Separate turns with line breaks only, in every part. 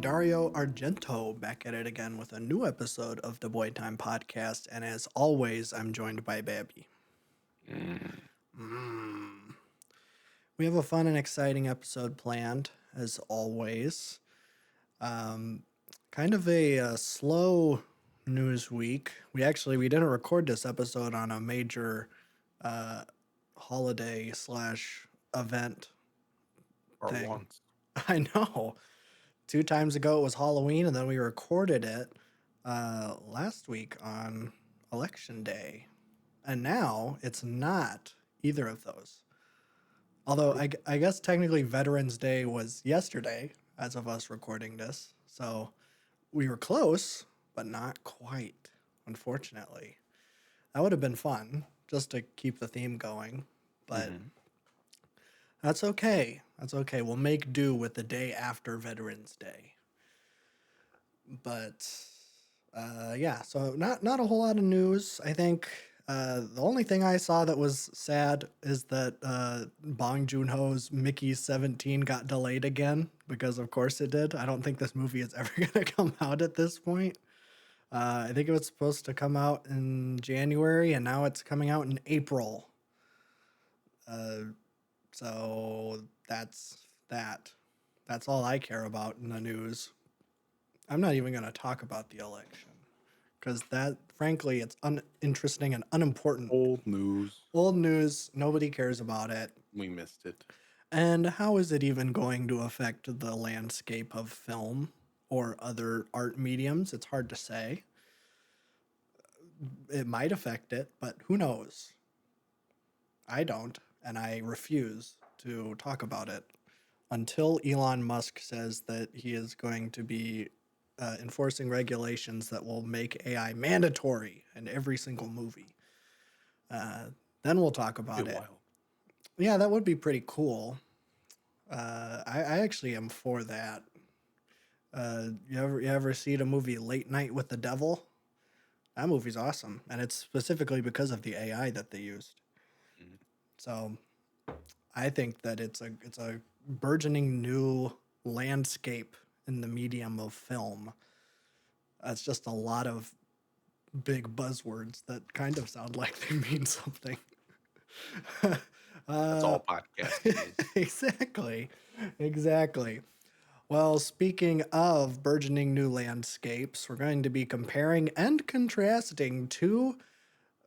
Dario Argento back at it again with a new episode of the Boy Time Podcast. And as always, I'm joined by Babby.
Mm.
We have a fun and exciting episode planned, as always. Kind of a slow news week. We didn't record this episode on a major holiday slash event
Or
thing.
once.
I know. 2 times ago it was Halloween, and then we recorded it last week on Election Day. And now it's not either of those. Although I guess technically Veterans Day was yesterday as of us recording this. So we were close, but not quite, unfortunately. That would have been fun just to keep the theme going. But that's okay. That's okay. We'll make do with the day after Veterans Day. But yeah, so not a whole lot of news. I think the only thing I saw that was sad is that Bong Joon-ho's Mickey 17 got delayed again, because of course it did. I don't think this movie is ever going to come out at this point. I think it was supposed to come out in January, and now it's coming out in April. So that's that. That's all I care about in the news. I'm not even going to talk about the election because that, frankly, it's uninteresting and unimportant.
Old news.
Old news. Nobody cares about it.
We missed it.
And how is it even going to affect the landscape of film or other art mediums? It's hard to say. It might affect it, but who knows? I don't, and I refuse to talk about it until Elon Musk says that he is going to be enforcing regulations that will make AI mandatory in every single movie. Then we'll talk about it.
Wild.
Yeah, that would be pretty cool. I actually am for that. You ever see the movie Late Night with the Devil? That movie's awesome, and it's specifically because of the AI that they used. Mm-hmm. So I think that it's a burgeoning new landscape in the medium of film. That's just a lot of big buzzwords that kind of sound like they mean something.
That's all podcasting is.
Exactly. Well, speaking of burgeoning new landscapes, we're going to be comparing and contrasting two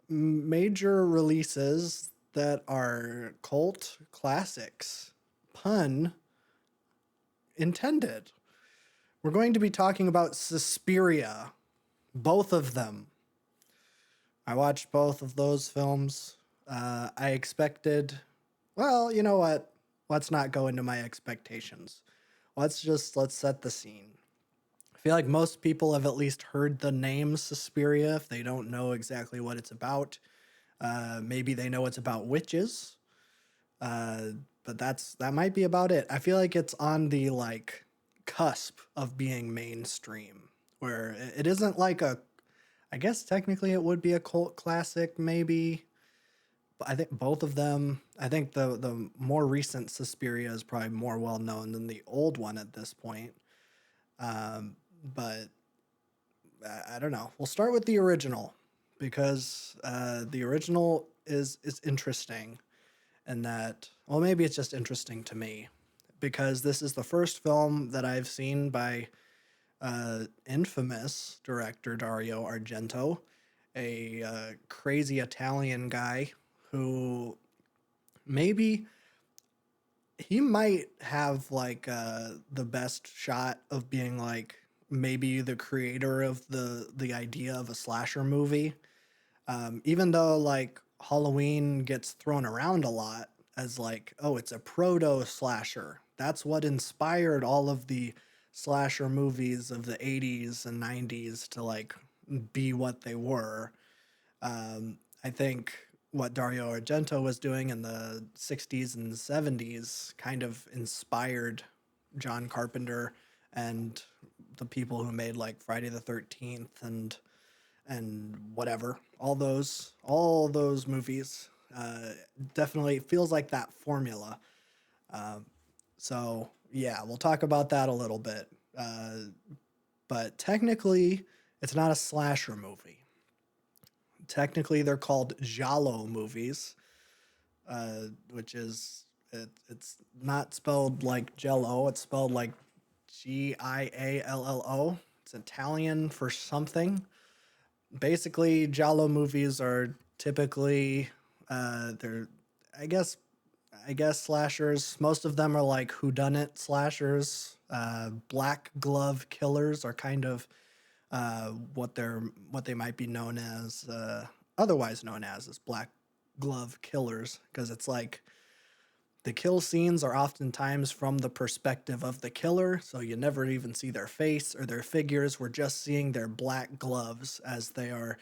major releases that are cult classics. Pun intended. We're going to be talking about Susperia, both of them. I watched both of those films. I expected, well, you know what? Let's not go into my expectations. Let's set the scene. I feel like most people have at least heard the name Susperia if they don't know exactly what it's about. Maybe they know it's about witches. But that might be about it. I feel like it's on the cusp of being mainstream, where it isn't I guess technically it would be a cult classic maybe, but I think both of them, I think the more recent Suspiria is probably more well known than the old one at this point. But I don't know. We'll start with the original because the original is interesting, and that, well, maybe it's just interesting to me because this is the first film that I've seen by infamous director Dario Argento, a crazy Italian guy who maybe he might have the best shot of being maybe the creator of the idea of a slasher movie. Even though Halloween gets thrown around a lot as oh, it's a proto slasher. That's what inspired all of the slasher movies of the 80s and 90s to be what they were. I think what Dario Argento was doing in the 60s and 70s kind of inspired John Carpenter and the people who made Friday the 13th and whatever, all those movies. Definitely feels like that formula. So yeah, we'll talk about that a little bit. Uh, but technically, it's not a slasher movie. Technically, they're called giallo movies, which is it's not spelled like Jello. It's spelled like Giallo. It's Italian for something. Basically, giallo movies are typically they're I guess I guess slashers. Most of them are like whodunit slashers. Black glove killers are kind of what they might be known as, otherwise known as black glove killers, because it's like the kill scenes are oftentimes from the perspective of the killer, so you never even see their face or their figures. We're just seeing their black gloves as they are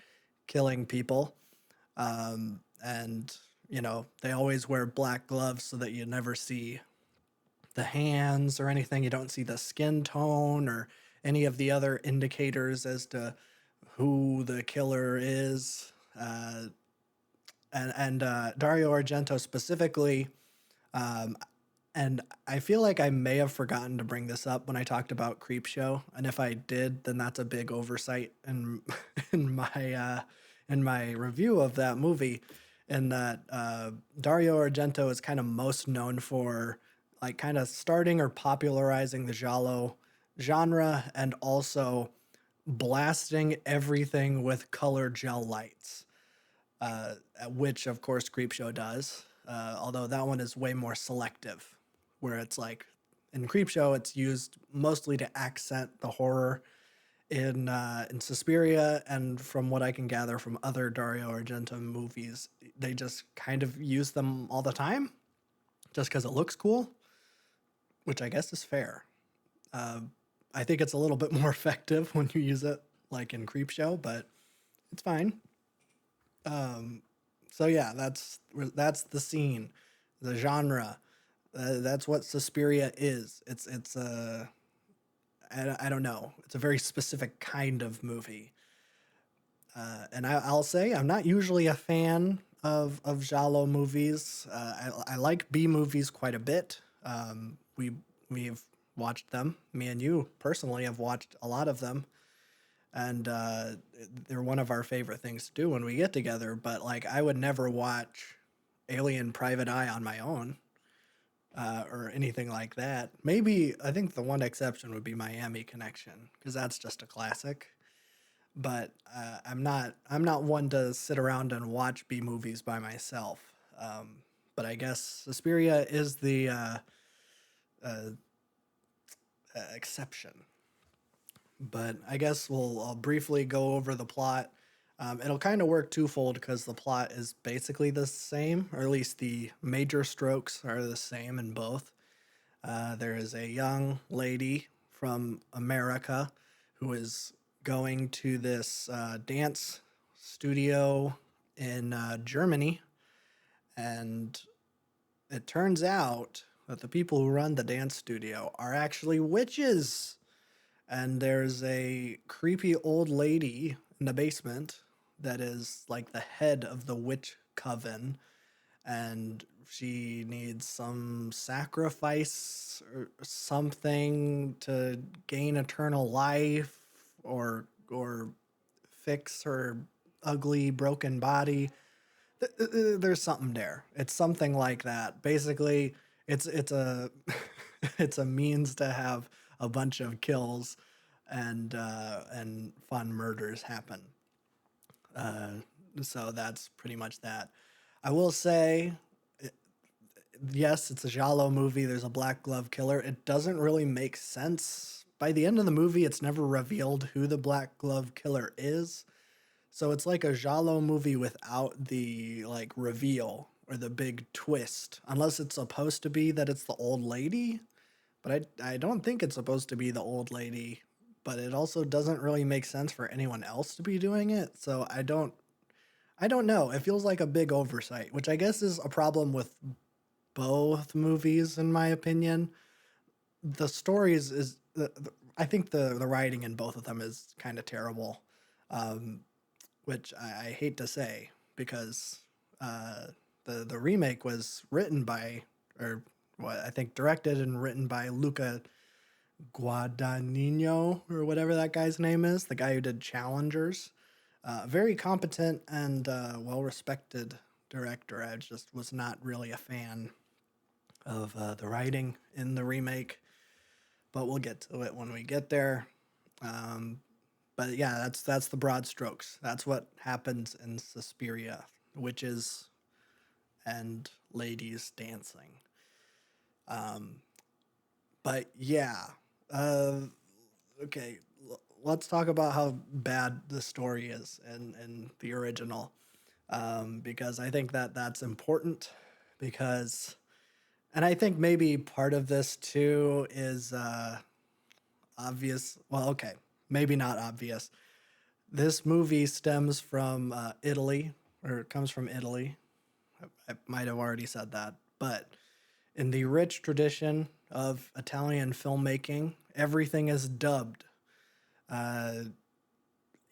killing people. And, they always wear black gloves so that you never see the hands or anything. You don't see the skin tone or any of the other indicators as to who the killer is. And Dario Argento specifically, um, and I feel like I may have forgotten to bring this up when I talked about Creepshow, and if I did, then that's a big oversight in in my review of that movie. In that Dario Argento is kind of most known for like kind of starting or popularizing the giallo genre, and also blasting everything with color gel lights, uh, which of course Creepshow does. Although that one is way more selective, where it's like in Creepshow it's used mostly to accent the horror. In Susperia, and from what I can gather from other Dario Argento movies, they just kind of use them all the time, just because it looks cool, which I guess is fair. Uh, I think it's a little bit more effective when you use it like in Creepshow, but it's fine. Um, so yeah, that's the scene, the genre. That's what Suspiria is. I don't know. It's a very specific kind of movie. And I'll say I'm not usually a fan of giallo movies. I like B movies quite a bit. We've watched them. Me and you personally have watched a lot of them, and they're one of our favorite things to do when we get together. But like, I would never watch Alien Private Eye on my own, or anything like that. Maybe I think the one exception would be Miami Connection, because that's just a classic. But I'm not one to sit around and watch B movies by myself. But I guess Suspiria is the uh, exception. But I guess I'll briefly go over the plot. It'll kind of work twofold because the plot is basically the same, or at least the major strokes are the same in both. There is a young lady from America who is going to this dance studio in Germany, and it turns out that the people who run the dance studio are actually witches. And there's a creepy old lady in the basement that is like the head of the witch coven, and she needs some sacrifice or something to gain eternal life, or fix her ugly broken body. There's something there. It's something like that. Basically, it's a it's a means to have a bunch of kills and fun murders happen. Uh, so that's pretty much that. I will say, yes, it's a giallo movie. There's a black glove killer. It doesn't really make sense. By the end of the movie, it's never revealed who the black glove killer is. So it's like a giallo movie without the like reveal or the big twist, unless it's supposed to be that it's the old lady. But I don't think it's supposed to be the old lady. But it also doesn't really make sense for anyone else to be doing it. So I don't know. It feels like a big oversight, which I guess is a problem with both movies, in my opinion. The stories I think the writing in both of them is kind of terrible, um, which I hate to say, because uh, the remake was written by, or what I think directed and written by Luca Guadagnino or whatever that guy's name is, the guy who did Challengers. Very competent and well respected director. I just was not really a fan of the writing in the remake, but we'll get to it when we get there. Um, but yeah, that's the broad strokes. That's what happens in Suspiria, witches and ladies dancing. Um, but yeah, uh, okay. Let's talk about how bad the story is in the original, because I think that that's important. Because, and I think maybe part of this too is obvious. Well, okay, maybe not obvious. This movie stems from Italy, or it comes from Italy. I might have already said that, but in the rich tradition of Italian filmmaking, everything is dubbed. Uh,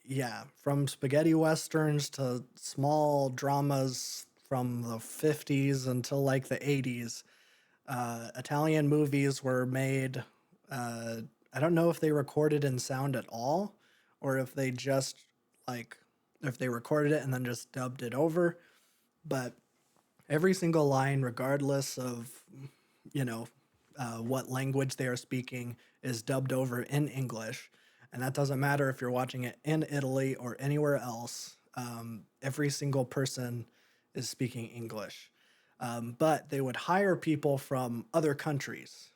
yeah, from spaghetti westerns to small dramas from the 50s until like the 80s, Italian movies were made. Uh, I don't know if they recorded in sound at all, or if they just like if they recorded it and then just dubbed it over. But every single line, regardless of you know what language they are speaking, is dubbed over in English, and that doesn't matter if you're watching it in Italy or anywhere else. Every single person is speaking English, but they would hire people from other countries.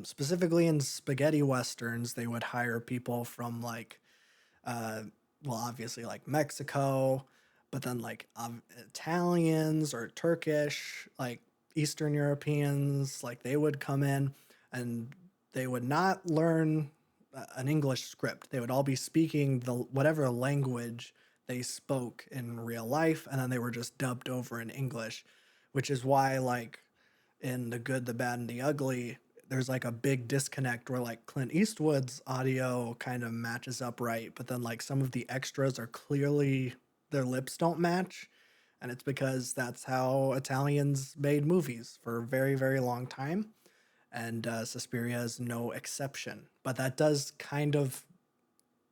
Specifically in spaghetti westerns, they would hire people from like uh, well, obviously like Mexico, but then like Italians or Turkish, like Eastern Europeans, like they would come in and they would not learn an English script. They would all be speaking the whatever language they spoke in real life, and then they were just dubbed over in English, which is why like in The Good, the Bad, and the Ugly, there's like a big disconnect where like Clint Eastwood's audio kind of matches up right, but then like some of the extras are clearly their lips don't match. And it's because that's how Italians made movies for a very, very long time. And Suspiria is no exception. But that does kind of,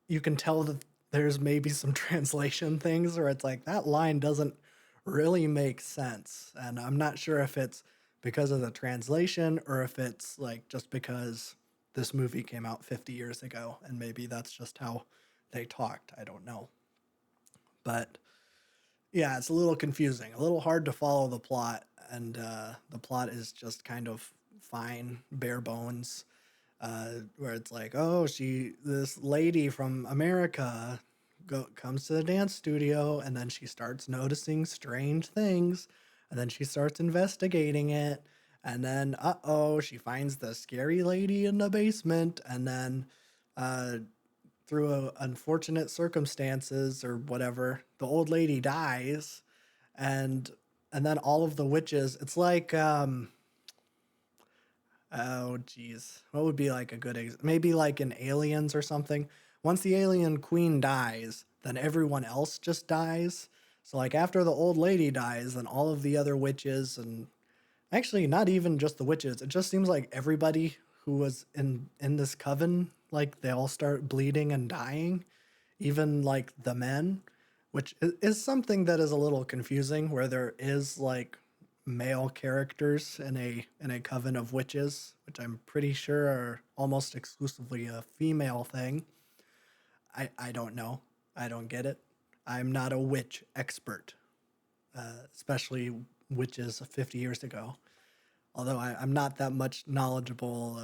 you can tell that there's maybe some translation things where it's like that line doesn't really make sense. And I'm not sure if it's because of the translation or if it's like just because this movie came out 50 years ago and maybe that's just how they talked. I don't know. But yeah, it's a little confusing, a little hard to follow the plot. And the plot is just kind of fine, bare bones, where it's like, oh, this lady from America comes to the dance studio, and then she starts noticing strange things, and then she starts investigating it, and then she finds the scary lady in the basement, and then uh, through unfortunate circumstances or whatever, the old lady dies, and then all of the witches. It's like oh, geez. What would be like a good maybe like in Aliens or something? Once the alien queen dies, then everyone else just dies. So like after the old lady dies, then all of the other witches and actually not even just the witches. It just seems like everybody who was in this coven, like they all start bleeding and dying, even like the men, which is something that is a little confusing where there is like male characters in a coven of witches, which I'm pretty sure are almost exclusively a female thing. I don't know. I don't get it. I'm not a witch expert, especially witches 50 years ago. Although I'm not that much knowledgeable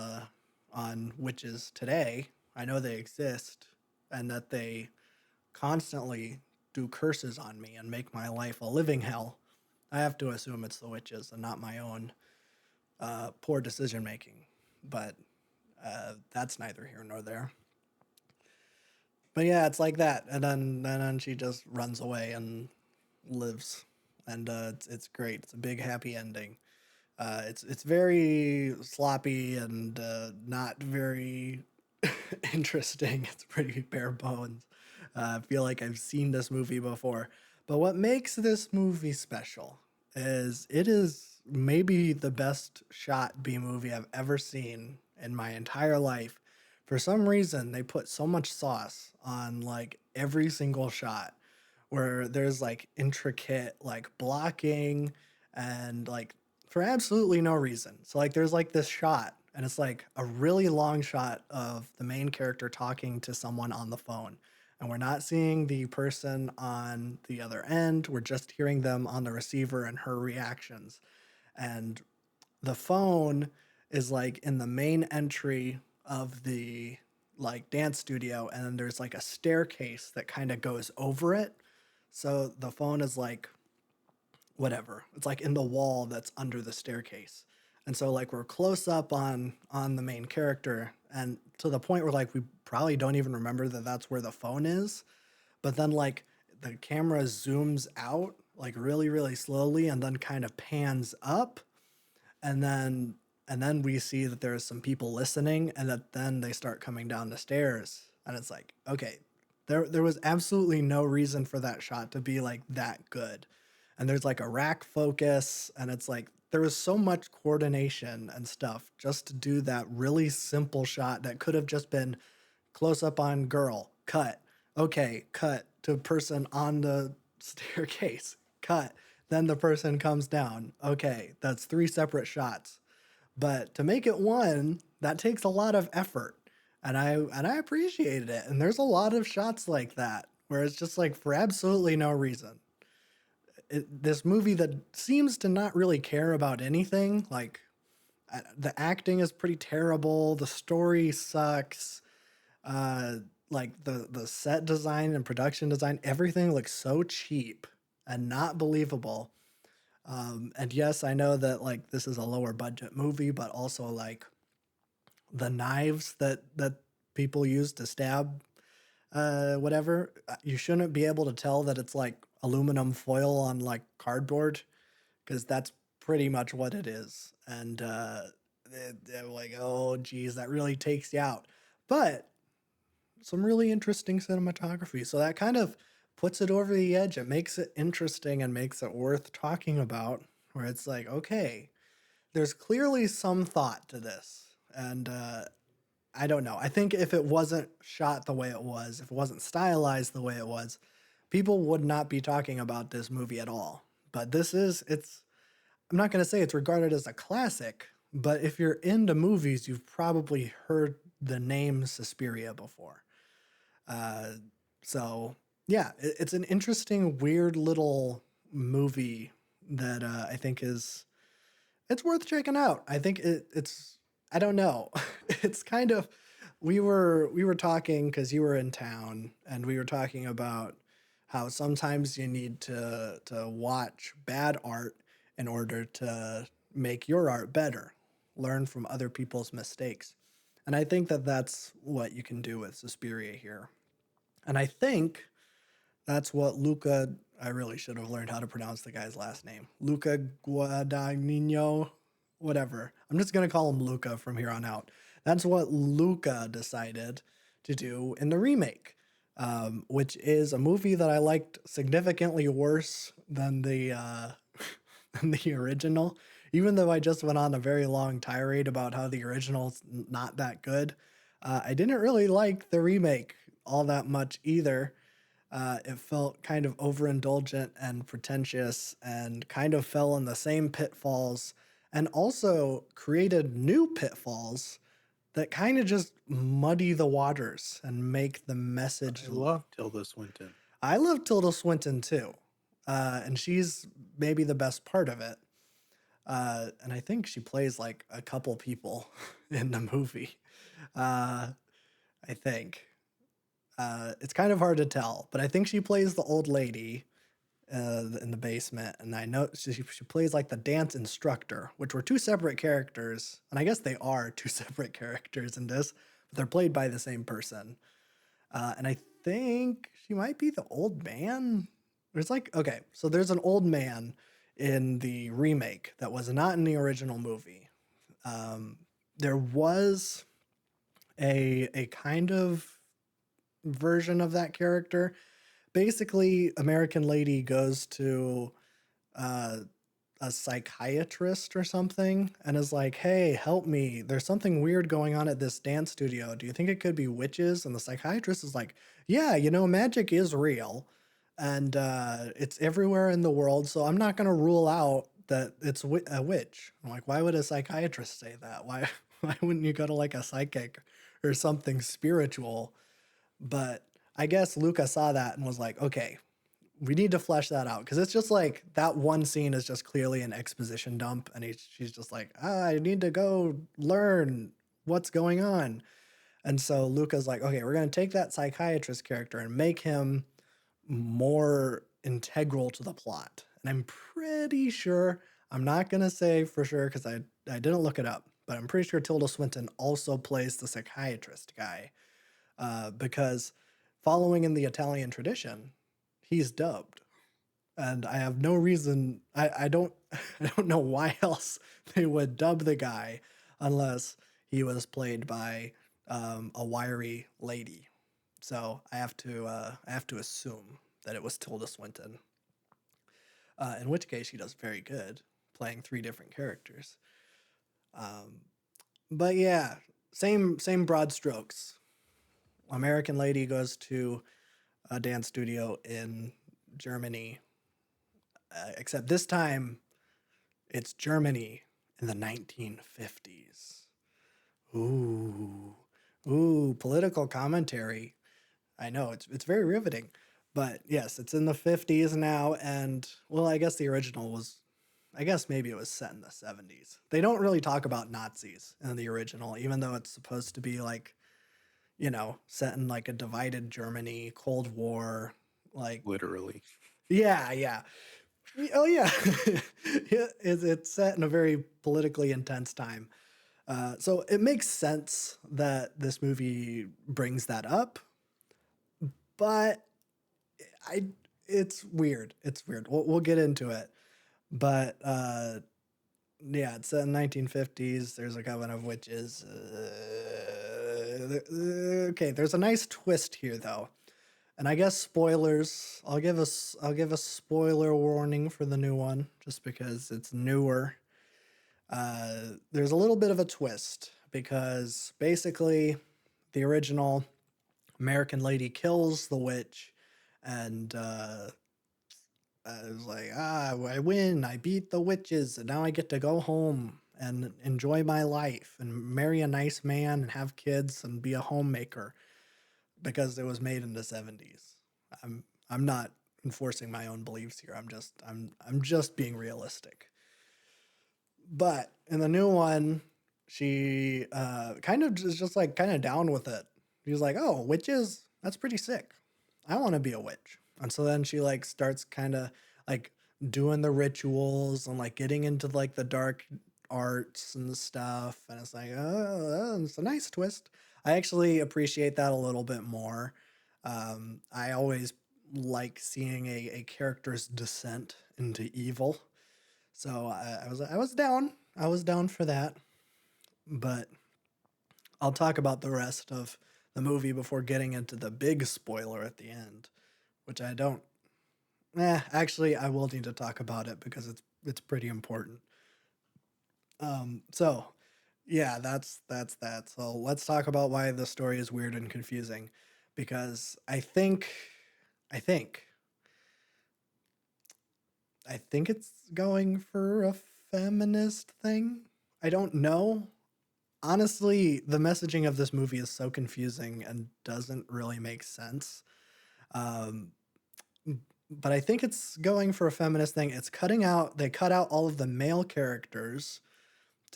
on witches today. I know they exist and that they constantly do curses on me and make my life a living hell. I have to assume it's the witches and not my own poor decision making. But that's neither here nor there. But yeah, it's like that, and then she just runs away and lives, and it's great. It's a big happy ending. It's very sloppy and not very interesting. It's pretty bare bones. I feel like I've seen this movie before. But what makes this movie special is it is maybe the best shot B movie I've ever seen in my entire life. for some reason they put so much sauce on like every single shot where there's like intricate like blocking and like for absolutely no reason. So like there's like this shot and it's like a really long shot of the main character talking to someone on the phone. And we're not seeing the person on the other end. We're just hearing them on the receiver and her reactions. And the phone is like in the main entry of the like dance studio and then there's like a staircase that kind of goes over it, so the phone is like whatever, it's like in the wall that's under the staircase. And so like we're close up on the main character and to the point where like we probably don't even remember that that's where the phone is, but then like the camera zooms out like really really slowly and then kind of pans up, and then we see that there's some people listening and that then they start coming down the stairs and it's like okay, there was absolutely no reason for that shot to be like that good. And there's like a rack focus and it's like there was so much coordination and stuff just to do that really simple shot that could have just been close up on girl, cut, okay, cut to person on the staircase, cut, then the person comes down, okay, that's three separate shots. But to make it one, that takes a lot of effort. And I appreciated it. And there's a lot of shots like that where it's just like for absolutely no reason. This movie that seems to not really care about anything, like the acting is pretty terrible, the story sucks, uh like the set design and production design, everything looks so cheap and not believable. And yes, I know that like this is a lower budget movie, but also like the knives that people use to stab whatever, you shouldn't be able to tell that it's like aluminum foil on like cardboard because that's pretty much what it is. And they're like, oh geez, that really takes you out. But some really interesting cinematography. So that kind of puts it over the edge. It makes it interesting and makes it worth talking about. Where it's like, okay, there's clearly some thought to this. And I don't know. I think if it wasn't shot the way it was, if it wasn't stylized the way it was, people would not be talking about this movie at all. But I'm not going to say it's regarded as a classic, but if you're into movies, you've probably heard the name Suspiria before. Uh, so yeah, it's an interesting, weird little movie that I think it's worth checking out. I think it's I don't know. It's kind of we were talking because you were in town and we were talking about how sometimes you need to watch bad art in order to make your art better, learn from other people's mistakes. And I think that that's what you can do with Suspiria here. And I think that's what Luca, I really should have learned how to pronounce the guy's last name. Luca Guadagnino, whatever. I'm just going to call him Luca from here on out. That's what Luca decided to do in the remake, which is a movie that I liked significantly worse than than the original. Even though I just went on a very long tirade about how the original's not that good, I didn't really like the remake all that much either. It felt kind of overindulgent and pretentious and kind of fell in the same pitfalls and also created new pitfalls that kind of just muddy the waters and make the message.
I love Tilda Swinton.
I love Tilda Swinton too. And she's maybe the best part of it. And I think she plays like a couple people in the movie. I think. It's kind of hard to tell, but I think she plays the old lady in the basement, and I know she plays like the dance instructor, which were two separate characters, and I guess they are two separate characters in this, but they're played by the same person. And I think she might be the old man. There's like okay, so there's an old man in the remake that was not in the original movie. There was a kind of version of that character. Basically, American Lady goes to uh, a psychiatrist or something and is like, "Hey, help me. There's something weird going on at this dance studio. Do you think it could be witches?" And the psychiatrist is like, "Yeah, magic is real and it's everywhere in the world, so I'm not going to rule out that it's a witch." I'm like, "Why would a psychiatrist say that? Why why wouldn't you go to like a psychic or something spiritual?" But I guess Luca saw that and was like, "Okay, we need to flesh that out," because it's just like that one scene is just clearly an exposition dump, and she's just like, I need to go learn what's going on. And so Luca's like, okay, we're going to take that psychiatrist character and make him more integral to the plot. And I'm pretty sure, I'm not going to say for sure because I didn't look it up, but I'm pretty sure Tilda Swinton also plays the psychiatrist guy, because following in the Italian tradition, he's dubbed. And I have no reason, I don't I don't know why else they would dub the guy unless he was played by a wiry lady. So I have to assume that it was Tilda Swinton. In which case she does very good playing three different characters. Um, but yeah, same broad strokes. American lady goes to a dance studio in Germany, except this time it's Germany in the 1950s. Ooh, ooh, political commentary. I know it's very riveting, but yes, it's in the 50s now, and well, I guess the original was, I guess maybe it was set in the 70s. They don't really talk about Nazis in the original, even though it's supposed to be like, set in like a divided Germany, Cold War, like,
Literally.
yeah, yeah. Oh yeah, yeah, it's set in a very politically intense time. So it makes sense that this movie brings that up, but I it's weird. It's weird. We'll get into it, but yeah, it's set in 1950s. There's a coven of witches. Okay, there's a nice twist here though. And I guess spoilers. I'll give a spoiler warning for the new one just because it's newer. There's a little bit of a twist because basically the original American lady kills the witch, and I was like, I win, I beat the witches, and now I get to go home and enjoy my life and marry a nice man and have kids and be a homemaker because it was made in the 70s. I'm not enforcing my own beliefs here. I'm just being realistic. But in the new one, she kind of just like kind of down with it. She's like, "Oh, witches? That's pretty sick. I want to be a witch." And so then she like starts kind of like doing the rituals and like getting into like the dark arts and stuff. And it's like, oh, it's a nice twist. I actually appreciate that a little bit more. I always like seeing a character's descent into evil, so I was down. I was down for that. But I'll talk about the rest of the movie before getting into the big spoiler at the end, which I don't. Actually, I will need to talk about it because it's pretty important. So yeah, that's that. So let's talk about why the story is weird and confusing, because I think, I think it's going for a feminist thing. I don't know. Honestly, the messaging of this movie is so confusing and doesn't really make sense. Um, but I think it's going for a feminist thing. They cut out all of the male characters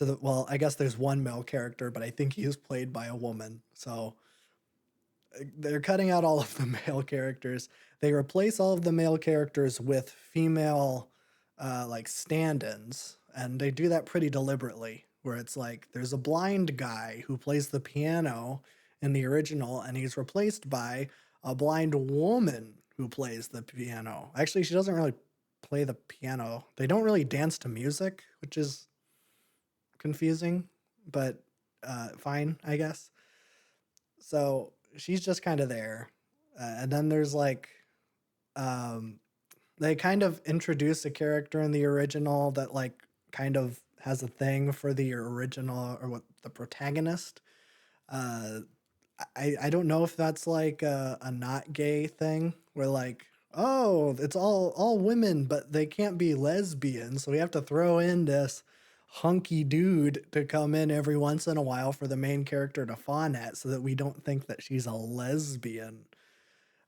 well, I guess there's one male character, but I think he is played by a woman. So they're cutting out all of the male characters. They replace all of the male characters with female, like stand-ins, and they do that pretty deliberately. Where it's like there's a blind guy who plays the piano in the original, and he's replaced by a blind woman who plays the piano. Actually, she doesn't really play the piano. They don't really dance to music, which is confusing, but fine, I guess. So she's just kind of there. And then um, they kind of introduce a character in the original that like kind of has a thing for the original or what the protagonist. Uh, I don't know if that's like a not gay thing where like, oh, it's all women, but they can't be lesbian, so we have to throw in this hunky dude to come in every once in a while for the main character to fawn at so that we don't think that she's a lesbian.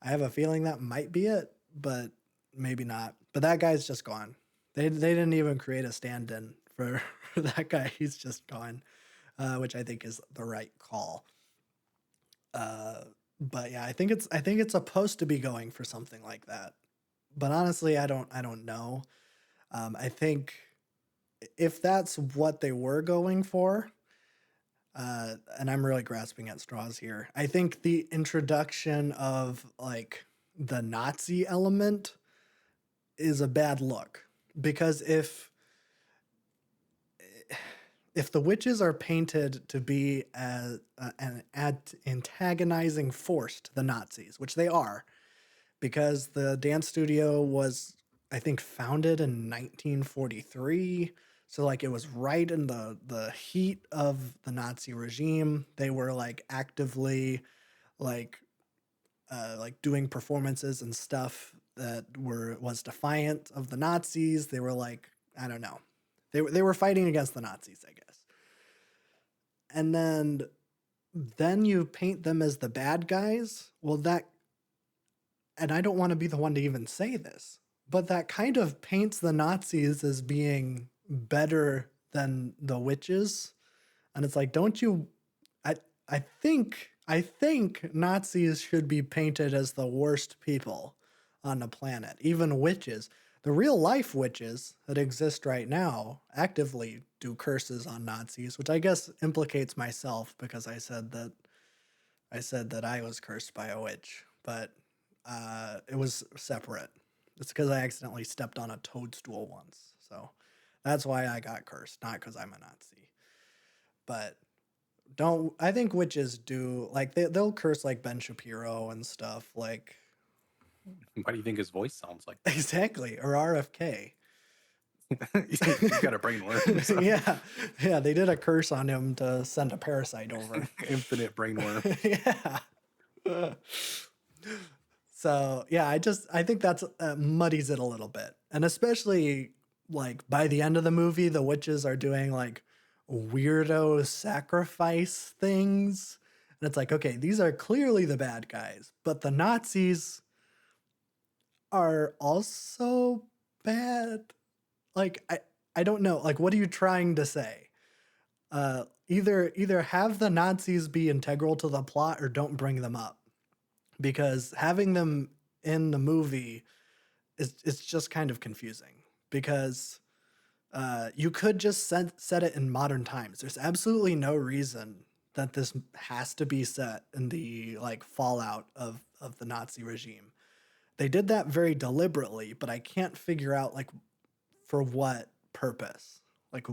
I have a feeling that might be it, but maybe not. But that guy's just gone. They didn't even create a stand-in for, for that guy. He's just gone, which I think is the right call. Uh, but yeah, I think it's supposed to be going for something like that. But honestly, I don't know. I think if that's what they were going for, and I'm really grasping at straws here. I think the introduction of like the Nazi element is a bad look because if the witches are painted to be as an antagonizing force to the Nazis, which they are, because the dance studio was, I think, founded in 1943. So like it was right in the heat of the Nazi regime. They were like actively like like doing performances and stuff that was defiant of the Nazis. They were like, I don't know. They were fighting against the Nazis, I guess. And then you paint them as the bad guys. Well, that, and I don't want to be the one to even say this, but that kind of paints the Nazis as being better than the witches. And it's like, don't you I I think Nazis should be painted as the worst people on the planet, even witches. The real life witches that exist right now actively do curses on Nazis, which I guess implicates myself because I said that I was cursed by a witch, but it was separate. It's because I accidentally stepped on a toadstool once. So that's why I got cursed, not because I'm a Nazi. But don't, I think witches do, like, they'll curse like Ben Shapiro and stuff, like,
Why do you think his voice sounds like that?
exactly, or RFK.
He's got a brain worm. So.
Yeah, yeah, they did a curse on him to send a parasite over.
Infinite brain worms.
Yeah. So yeah, I think that's muddies it a little bit, and especially like by the end of the movie, the witches are doing like weirdo sacrifice things, and it's like, okay, these are clearly the bad guys, but the Nazis are also bad. Like I don't know. Like, what are you trying to say? Either have the Nazis be integral to the plot or don't bring them up, because having them in the movie is it's just kind of confusing because you could just set it in modern times. There's absolutely no reason that this has to be set in the like fallout of the Nazi regime. They did that very deliberately, but I can't figure out like for what purpose. Like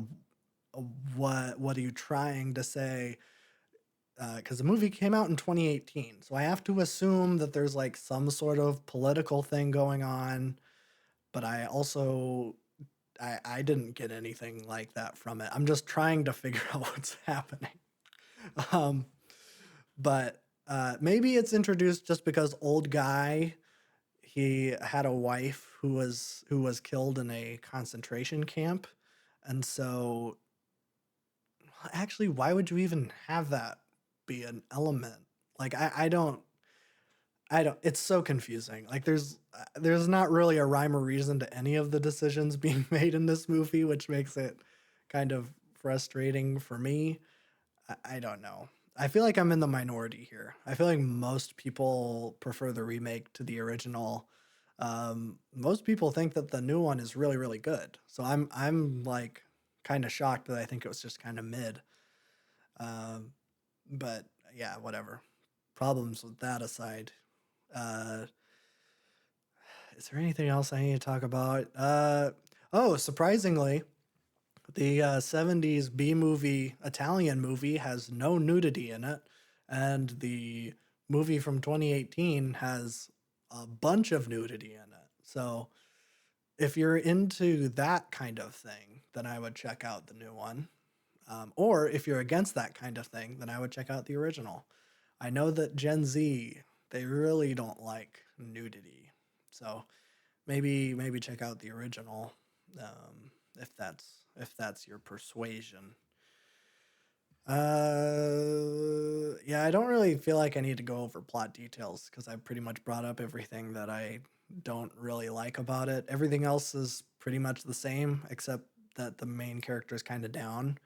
what are you trying to say? Because the movie came out in 2018, so I have to assume that there's like some sort of political thing going on. But I also I didn't get anything like that from it. I'm just trying to figure out what's happening. Um, but maybe it's introduced just because old guy, he had a wife who was killed in a concentration camp, and so actually, why would you even have that be an element? Like I don't. It's so confusing. Like there's not really a rhyme or reason to any of the decisions being made in this movie, which makes it kind of frustrating for me. I don't know. I feel like I'm in the minority here. I feel like most people prefer the remake to the original. Most people think that the new one is really really good. So I'm like kind of shocked that I think it was just kind of mid. Um, but yeah, whatever. Problems with that aside. Uh, is there anything else I need to talk about? Oh, surprisingly, the 70s B movie, Italian movie, has no nudity in it. And the movie from 2018 has a bunch of nudity in it. So if you're into that kind of thing, then I would check out the new one. Or if you're against that kind of thing, then I would check out the original. I know that Gen Z, they really don't like nudity, so maybe check out the original, if that's your persuasion. Yeah, I don't really feel like I need to go over plot details because I pretty much brought up everything that I don't really like about it. Everything else is pretty much the same, except that the main character is kind of down.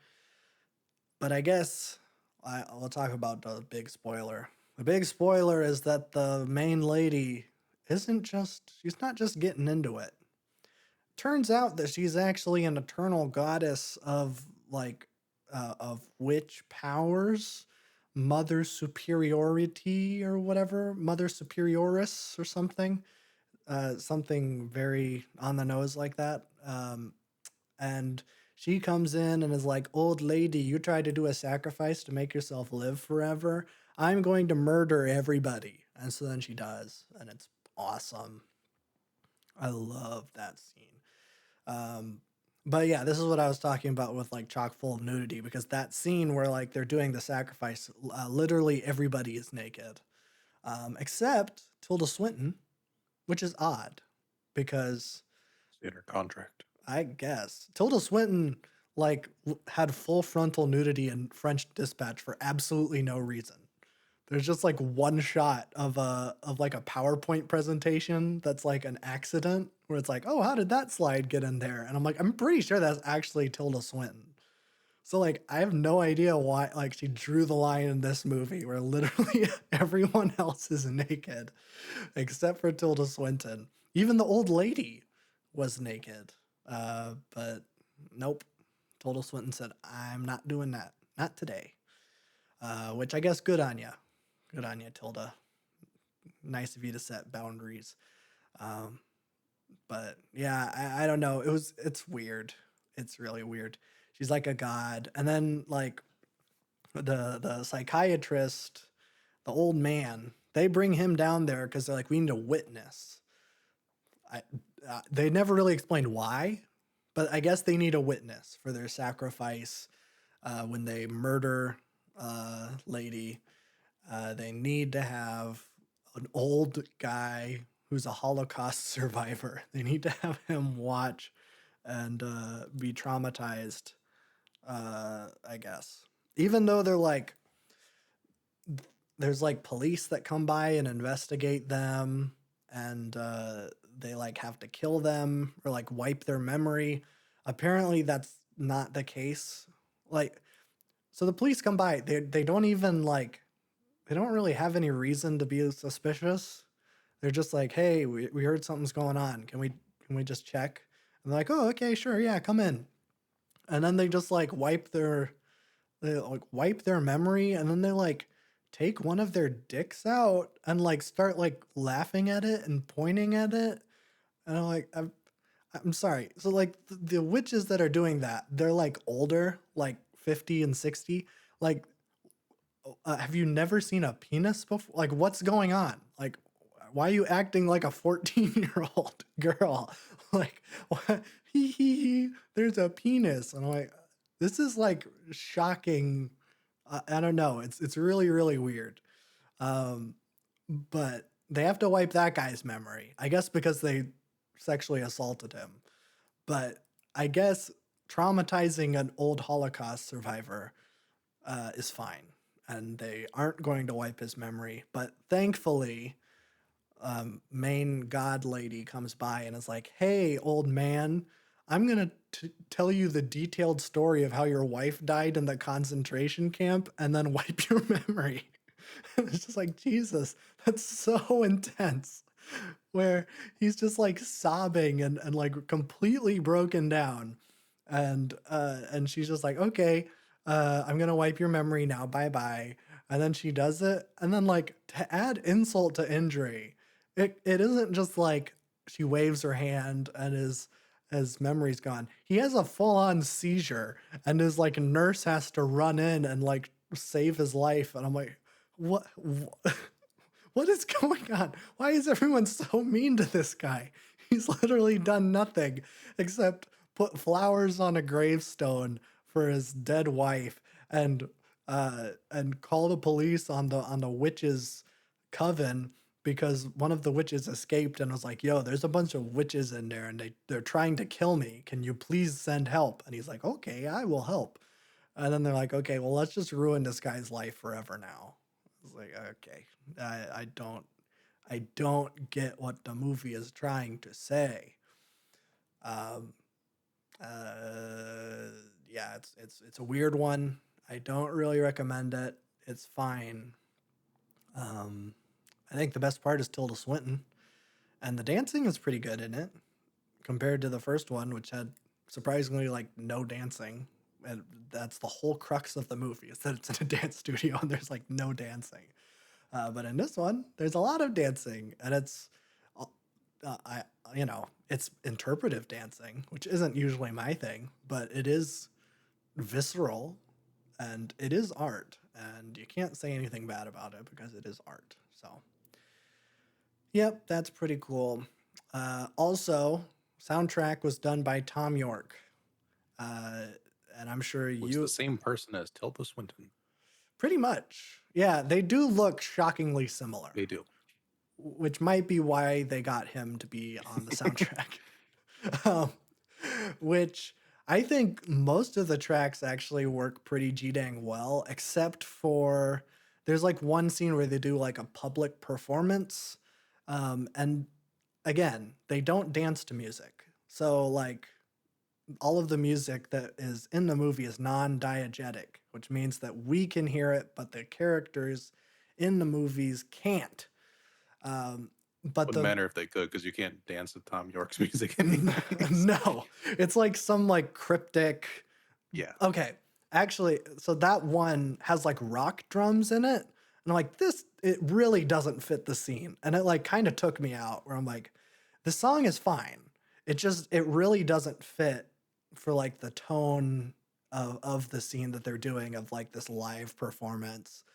But I guess I'll talk about the big spoiler. The big spoiler is that the main lady she's not just getting into it. Turns out that she's actually an eternal goddess of of witch powers, mother superiority or whatever, mother superioris or something, something very on the nose like that. And she comes in and is like, "Old lady, you tried to do a sacrifice to make yourself live forever. I'm going to murder everybody." And so then she does, and it's awesome. I love that scene. Um, but yeah, this is what I was talking about with like chock full of nudity, because that scene where like they're doing the sacrifice, literally everybody is naked, except Tilda Swinton, which is odd because
It's in her contract.
I guess Tilda Swinton like had full frontal nudity in French Dispatch for absolutely no reason. There's just like one shot of like a PowerPoint presentation that's like an accident where it's like, "Oh, how did that slide get in there?" And I'm like, I'm pretty sure that's actually Tilda Swinton. So like I have no idea why like she drew the line in this movie where literally everyone else is naked except for Tilda Swinton. Even the old lady was naked. But nope. Tilda Swinton said, "I'm not doing that. Not today." Which I guess good on you. Good on you, Tilda. Nice of you to set boundaries. Um, but yeah, I don't know. It's weird. It's really weird. She's like a god. And then like the psychiatrist, the old man, they bring him down there because they're like, we need a witness. I, they never really explained why, but I guess they need a witness for their sacrifice when they murder lady. They need to have an old guy who's a Holocaust survivor. They need to have him watch and be traumatized, I guess. Even though there's like police that come by and investigate them, and they like have to kill them or like wipe their memory. Apparently, that's not the case. Like, so the police come by, they don't even like they don't really have any reason to be suspicious. They're just like, "Hey, we heard something's going on. Can we just check?" And they're like, "Oh, okay, sure, yeah, come in." And then they just like wipe their memory, and then they like take one of their dicks out and like start like laughing at it and pointing at it. And I'm sorry. So like the witches that are doing that, they're like older, like 50 and 60. Like have you never seen a penis before? Like, what's going on? Like, why are you acting like a 14-year-old girl? Like, what? There's a penis. And I'm like, this is like shocking. I don't know. It's really, really weird. Um, but they have to wipe that guy's memory, I guess, because they sexually assaulted him. But I guess traumatizing an old Holocaust survivor is fine, and they aren't going to wipe his memory. But thankfully, main god lady comes by and is like, "Hey, old man, I'm gonna tell you the detailed story of how your wife died in the concentration camp, and then wipe your memory." It's just like, Jesus, that's so intense. Where he's just like sobbing and like completely broken down, and she's just like, "Okay, I'm gonna wipe your memory now, bye bye." And then she does it, and then like to add insult to injury, it isn't just like she waves her hand and his memory's gone. He has a full-on seizure, and his like nurse has to run in and like save his life. And I'm like, what what is going on? Why is everyone so mean to this guy? He's literally done nothing except put flowers on a gravestone for his dead wife and call the police on the witches coven because one of the witches escaped and was like, "Yo, there's a bunch of witches in there and they're trying to kill me. Can you please send help?" And he's like, "Okay, I will help." And then they're like, "Okay, well, let's just ruin this guy's life forever now." It's like, okay, I don't get what the movie is trying to say. Um, yeah, it's a weird one. I don't really recommend it. It's fine. Um, I think the best part is Tilda Swinton, and the dancing is pretty good in it compared to the first one, which had surprisingly like no dancing. And that's the whole crux of the movie is that it's in a dance studio and there's like no dancing. But in this one, there's a lot of dancing, and it's, I it's interpretive dancing, which isn't usually my thing, but it is visceral, and it is art, and you can't say anything bad about it because it is art. So, yep, that's pretty cool. Also, soundtrack was done by Tom York, uh, and I'm sure
Was the
you
same person as Tilda Swinton.
pretty much, yeah, they do look shockingly similar.
They do.
Which might be why they got him to be on the soundtrack. um, which I think most of the tracks actually work pretty g-dang well, except for there's like one scene where they do like a public performance. And again, they don't dance to music. So like all of the music that is in the movie is non-diegetic, which means that we can hear it, but the characters in the movies can't. Um, but
Wouldn't
the
matter if they could, because you can't dance to Tom York's music anyways.
no, it's like some like cryptic.
Yeah.
Okay, actually, so that one has like rock drums in it, and I'm like, this it really doesn't fit the scene, and it like kind of took me out. Where I'm like, the song is fine, it really doesn't fit for like the tone of the scene that they're doing of like this live performance.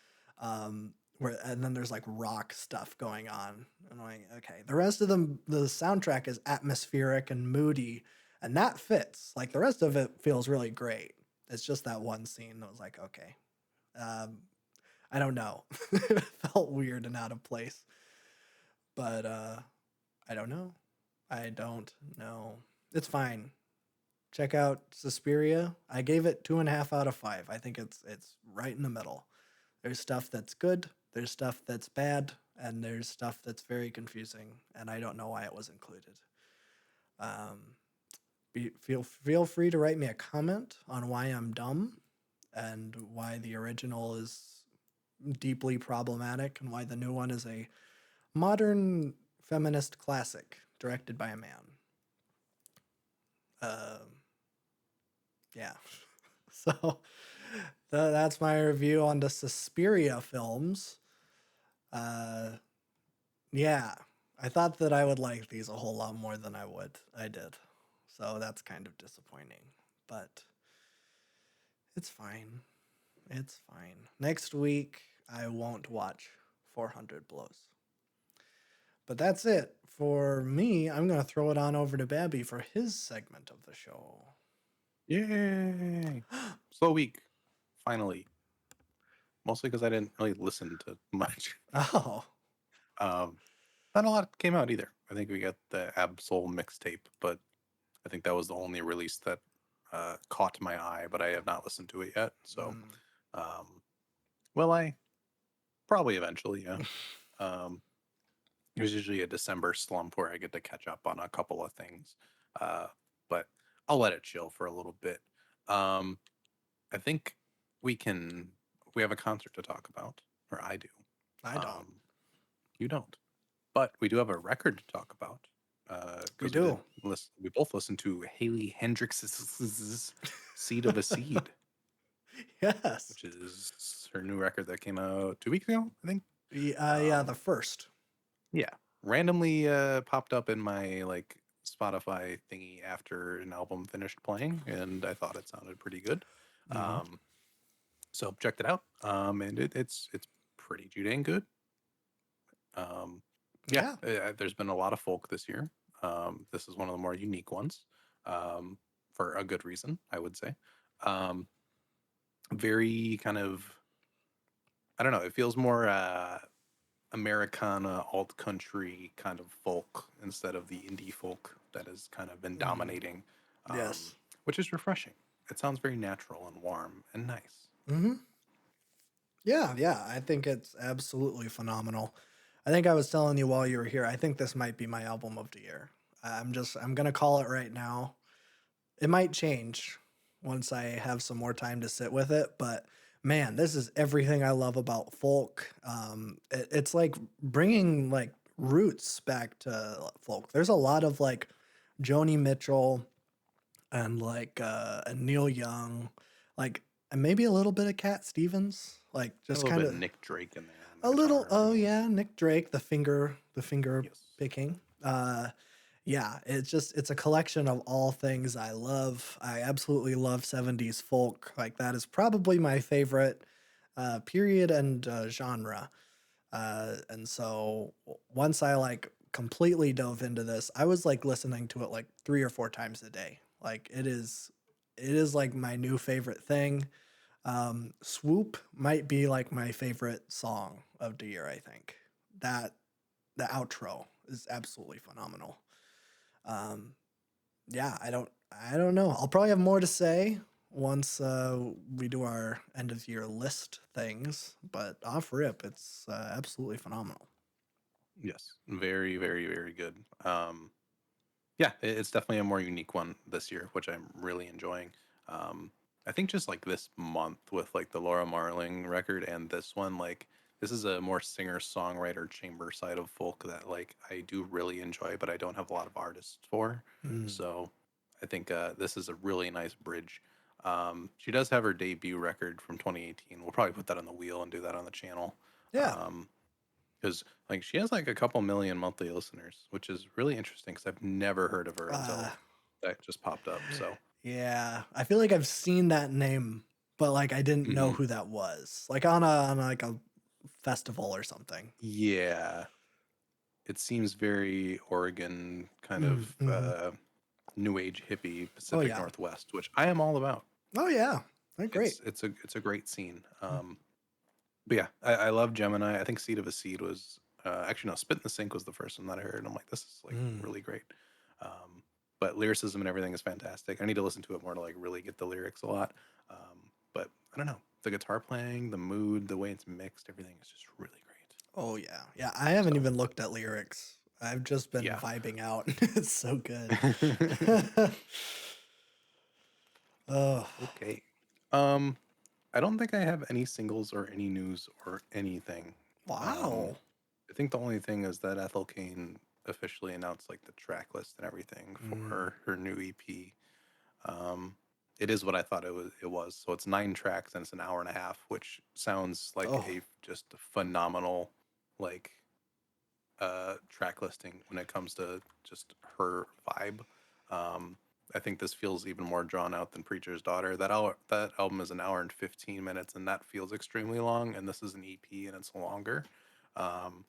Where and then there's like rock stuff going on. And I'm like, okay. The rest of them, the soundtrack is atmospheric and moody, and that fits. Like the rest of it feels really great. It's just that one scene that was like, okay. Um, I don't know. It felt weird and out of place. But I don't know. I don't know. It's fine. Check out Susperia. I gave it 2.5 out of 5. I think it's right in the middle. There's stuff that's good, there's stuff that's bad, and there's stuff that's very confusing, and I don't know why it was included. Um, feel free to write me a comment on why I'm dumb and why the original is deeply problematic and why the new one is a modern feminist classic directed by a man. Um, yeah. So that's my review on the Suspiria films. Uh, yeah, I thought that I would like these a whole lot more than I would. I did. So that's kind of disappointing, but it's fine. It's fine. Next week, I won't watch 400 Blows. But that's it. For me, I'm going to throw it on over to Babby for his segment of the show.
Yay! Slow week, finally. Mostly because I didn't really listen to much.
Oh.
Not a lot came out either. I think we got the Absol mixtape, but I think that was the only release that caught my eye, but I have not listened to it yet. So, will I? Probably eventually, yeah. There's usually a December slump where I get to catch up on a couple of things, but I'll let it chill for a little bit. I think we have a concert to talk about, or I do.
I don't.
You don't, but we do have a record to talk about.
We
Because
do.
we both listened to Heynderickx's "Seed of a Seed,"
Yes.
which is her new record that came out 2 weeks ago, I think.
Yeah, the first.
Yeah, randomly popped up in my like Spotify thingy after an album finished playing, and I thought it sounded pretty good. So checked it out. And it's pretty dang good. Yeah, there's been a lot of folk this year. This is one of the more unique ones, um, for a good reason, I would say. Um, Very kind of, I don't know, it feels more Americana, alt country kind of folk instead of the indie folk that has kind of been
Mm,
dominating,
yes.
which is refreshing. It sounds very natural and warm and nice.
Hmm. Yeah, yeah. I think it's absolutely phenomenal. I think I was telling you while you were here, I think this might be my album of the year. I'm gonna call it right now. It might change once I have some more time to sit with it, but man, this is everything I love about folk. It's like bringing like roots back to folk. There's a lot of like Joni Mitchell and like and Neil Young, like and maybe a little bit of Cat Stevens, like
A
just
little
kind
bit of
of
Nick Drake in there on the
a little.
guitar, you
Oh
know.
yeah, Nick Drake, the finger
Yes.
picking. Yeah, it's a collection of all things I love. I absolutely love 70s folk. Like that is probably my favorite period and genre. And so once I like completely dove into this, I was like listening to it like 3 or 4 times a day. Like it is like my new favorite thing. Swoop might be like my favorite song of the year, I think. That the outro is absolutely phenomenal. Um, yeah, I don't know. I'll probably have more to say once we do our end of year list things, but off rip, it's absolutely phenomenal.
Yes. Very, very, very good. Yeah, it's definitely a more unique one this year, which I'm really enjoying. Um, I think just like this month with like the Laura Marling record and this one, like this is a more singer songwriter chamber side of folk that like I do really enjoy, but I don't have a lot of artists for.
Mm.
So I think this is a really nice bridge. She does have her debut record from 2018. We'll probably put that on the wheel and do that on the channel.
Yeah.
Um, because like she has like a couple million monthly listeners, which is really interesting because I've never heard of her
Uh,
until that just popped up. So
yeah. I feel like I've seen that name, but like I didn't know
hmm
who that was. Like on like a festival or something.
yeah, it seems very Oregon kind of
Mm, hmm.
new age hippie
Oh
Pacific
yeah.
Northwest, which I am all about.
Oh yeah. Oh, great.
It's a great scene. But yeah, I love Gemini. I think Seed of a Seed was actually no, Spit in the Sink was the first one that I heard. And I'm like, this is like
Mm.
really great. Um, but lyricism and everything is fantastic. I need to listen to it more to like really get the lyrics a lot. But I don't know, the guitar playing, the mood, the way it's mixed, everything is just really great.
Oh yeah. Yeah, I haven't
So
even looked at lyrics. I've just been
yeah.
vibing out. It's so good. Oh,
Okay. Um, I don't think I have any singles or any news or anything. Um,
wow.
I think the only thing is that Ethel Kane officially announced like the track list and everything
Mm.
for her new EP. Um, it is what I thought it was. It was. So it's 9 tracks and it's an hour and a half, which sounds like
Oh,
a just phenomenal like track listing when it comes to just her vibe. Um, I think this feels even more drawn out than Preacher's Daughter. That album is an hour and 15 minutes, and that feels extremely long. And this is an EP, and it's longer. Um,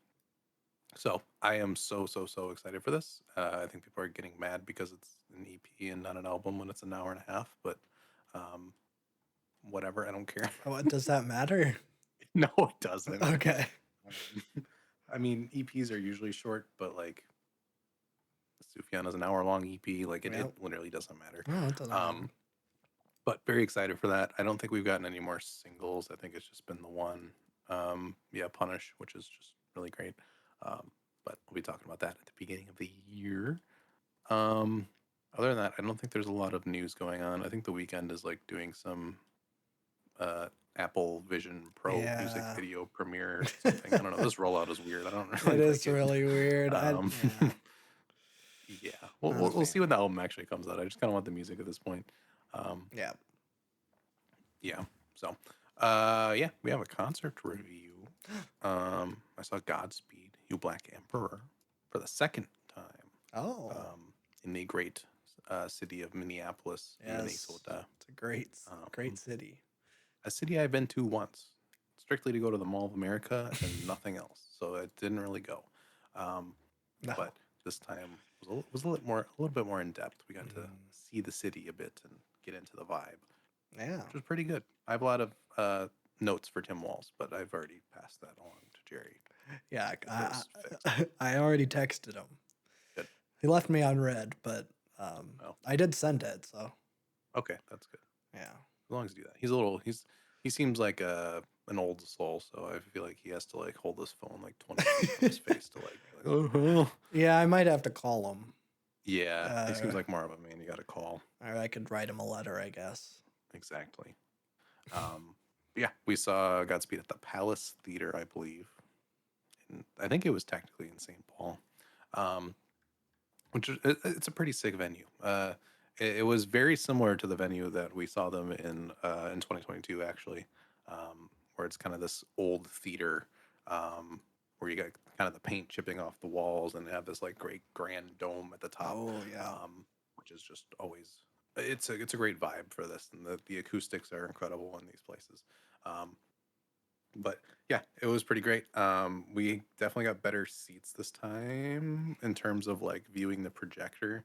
so I am so excited for this. I think people are getting mad because it's an EP and not an album when it's an hour and a half, but um, whatever. I don't care.
what does that matter?
No, it doesn't.
Okay.
I mean, EPs are usually short, but like Sufjan is an hour long EP. Like it
Well,
literally doesn't matter.
no, it doesn't matter.
Um, but very excited for that. I don't think we've gotten any more singles. I think it's just been the one. Yeah, Punish, which is just really great. Um, but we'll be talking about that at the beginning of the year. Um, Other than that, I don't think there's a lot of news going on. I think the weekend is like doing some uh, Apple Vision Pro music
Yeah.
video premiere or something. I don't know. This rollout is weird. I don't
It
really like
is
it.
really weird.
Um,
Yeah,
yeah,
not a
we'll see
fan.
when the album actually comes out. I just kind of want the music at this point. Um,
Yeah.
yeah. So, yeah, we have a concert review. I saw Godspeed, You Black Emperor, for the second time
Oh,
um, in the great city of Minneapolis,
yes.
Minnesota.
It's a great
Um,
city.
a city I've been to once, strictly to go to the Mall of America and nothing else. So I didn't really go. Um,
No.
but this time was a little bit more in depth. We got to
Mm,
see the city a bit and get into the vibe,
yeah.
which was pretty good. I have a lot of notes for Tim Walls, but I've already passed that along to Jerry.
Yeah,
Get those fixed.
I already texted him.
Good.
He left me on red, but
Oh,
I did send it, so
okay, that's good.
yeah.
As long as you do that. He seems like an old soul, so I feel like he has to like hold his phone like 20 feet from his face to like be like, oh.
Yeah, I might have to call him.
Yeah, he seems
Uh,
like more of a man you got to call.
or I could write him a letter, I guess.
Exactly. Um, yeah, we saw Godspeed at the Palace Theater, I believe. And I think it was technically in St. Paul, um, which is it's a pretty sick venue. It was very similar to the venue that we saw them in 2022, actually, where it's kind of this old theater where you got kind of the paint chipping off the walls and have this like great grand dome at the top,
Oh yeah.
which is just always it's a great vibe for this, and the acoustics are incredible in these places. Um, but yeah, it was pretty great. We definitely got better seats this time in terms of like viewing the projector.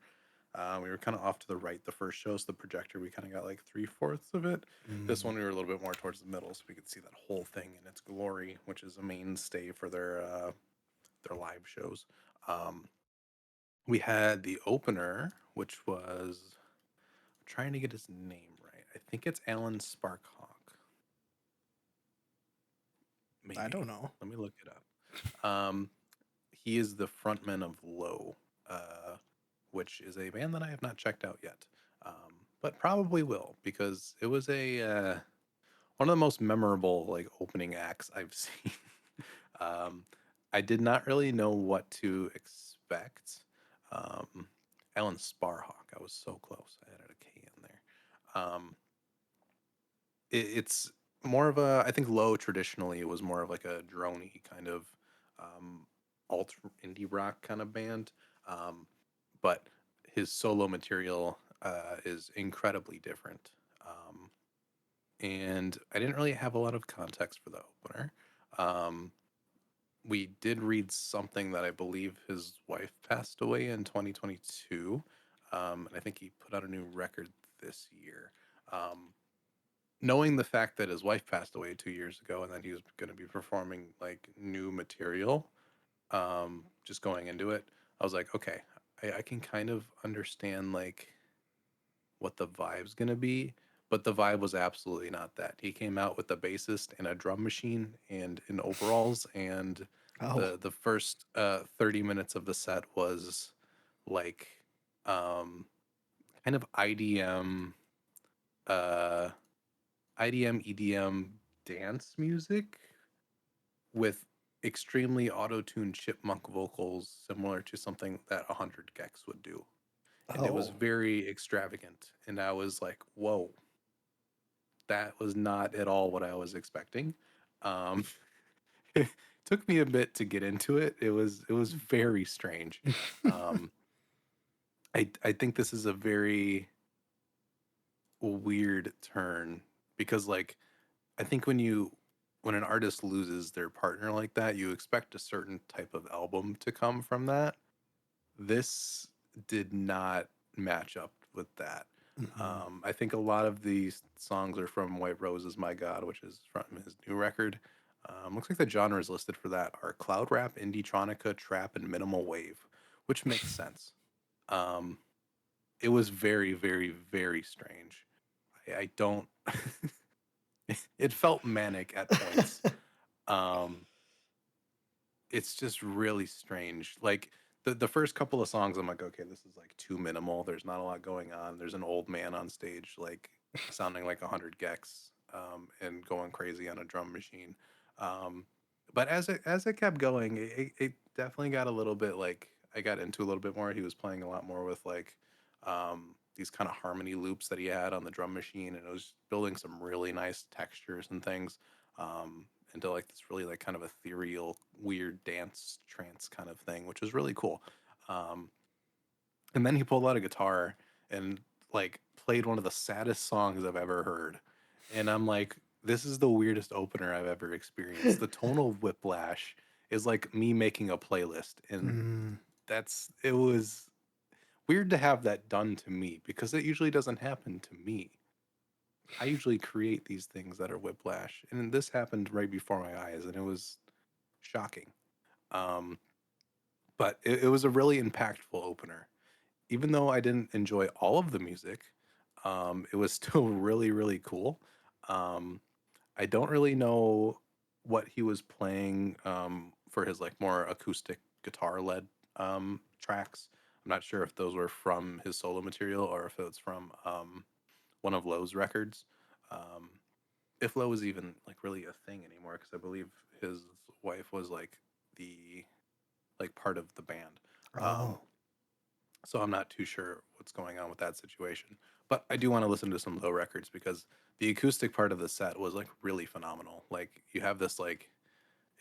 We were kind of off to the right the first show, so the projector we kind of got like 3/4 of it. This
Mm.
one we were a little bit more towards the middle, so we could see that whole thing in its glory, which is a mainstay for their live shows. Um, we had the opener, which was I'm trying to get his name right. I think it's Alan Sparkhawk.
I don't
Maybe.
know.
Let me look it up. He is the frontman of Low, uh, which is a band that I have not checked out yet, but probably will because it was a one of the most memorable like opening acts I've seen. um, I did not really know what to expect. Um, Alan Sparhawk, I was so close. I added a K in there. It's more of a I think Low traditionally was more of like a droney kind of um, alt indie rock kind of band, um, but his solo material is incredibly different. And I didn't really have a lot of context for the opener. Um, we did read something that I believe his wife passed away in 2022, and I think he put out a new record this year. Um, Knowing the fact that his wife passed away 2 years ago and that he was going to be performing like new material, just going into it, I was like, okay, I can kind of understand like what the vibe's going to be, but the vibe was absolutely not that. He came out with a bassist and a drum machine and in overalls, and
Oh.
the first 30 minutes of the set was like um, kind of uh, IDM EDM dance music with extremely auto-tuned chipmunk vocals similar to something that 100 gex would do, and it was
Oh.
very extravagant, and I was like, whoa, that was not at all what I was expecting. um it took me a bit to get into it. It was very strange. um I think this is a very weird turn because like I think when an artist loses their partner like that, you expect a certain type of album to come from that. This did not match up with that.
Mhm.
I think a lot of these songs are from White Rose is My God, which is from his new record. Looks like the genres listed for that are cloud rap, indie tronica, trap, and minimal wave, which makes sense. Um, it was very, very, very strange. I don't. It felt manic at points. Um, it's just really strange. Like the first couple of songs, I'm like, okay, this is like too minimal. There's not a lot going on. There's an old man on stage, like sounding like 100 gex, and going crazy on a drum machine. Um, but as it kept going, it definitely got a little bit like I got into a little bit more. He was playing a lot more with like these kind of harmony loops that he had on the drum machine, and it was building some really nice textures and things. Into like this really like kind of ethereal, weird dance trance kind of thing, which was really cool. Um, and then he pulled out a guitar and like played one of the saddest songs I've ever heard. And I'm like, this is the weirdest opener I've ever experienced. The tonal whiplash is like me making a playlist, and
Mm.
that's it was. weird to have that done to me because it usually doesn't happen to me. I usually create these things that are whiplash, and this happened right before my eyes, and it was shocking. Um, but it was a really impactful opener. Even though I didn't enjoy all of the music, it was still really, really cool. Um, I don't really know what he was playing for his like more acoustic guitar led tracks. I'm not sure if those were from his solo material or if it was from one of Lowe's records. Um, if Lowe was even like really a thing anymore, because I believe his wife was like the like part of the band. Um,
Oh.
so I'm not too sure what's going on with that situation. But I do want to listen to some Low records because the acoustic part of the set was like really phenomenal. Like you have this like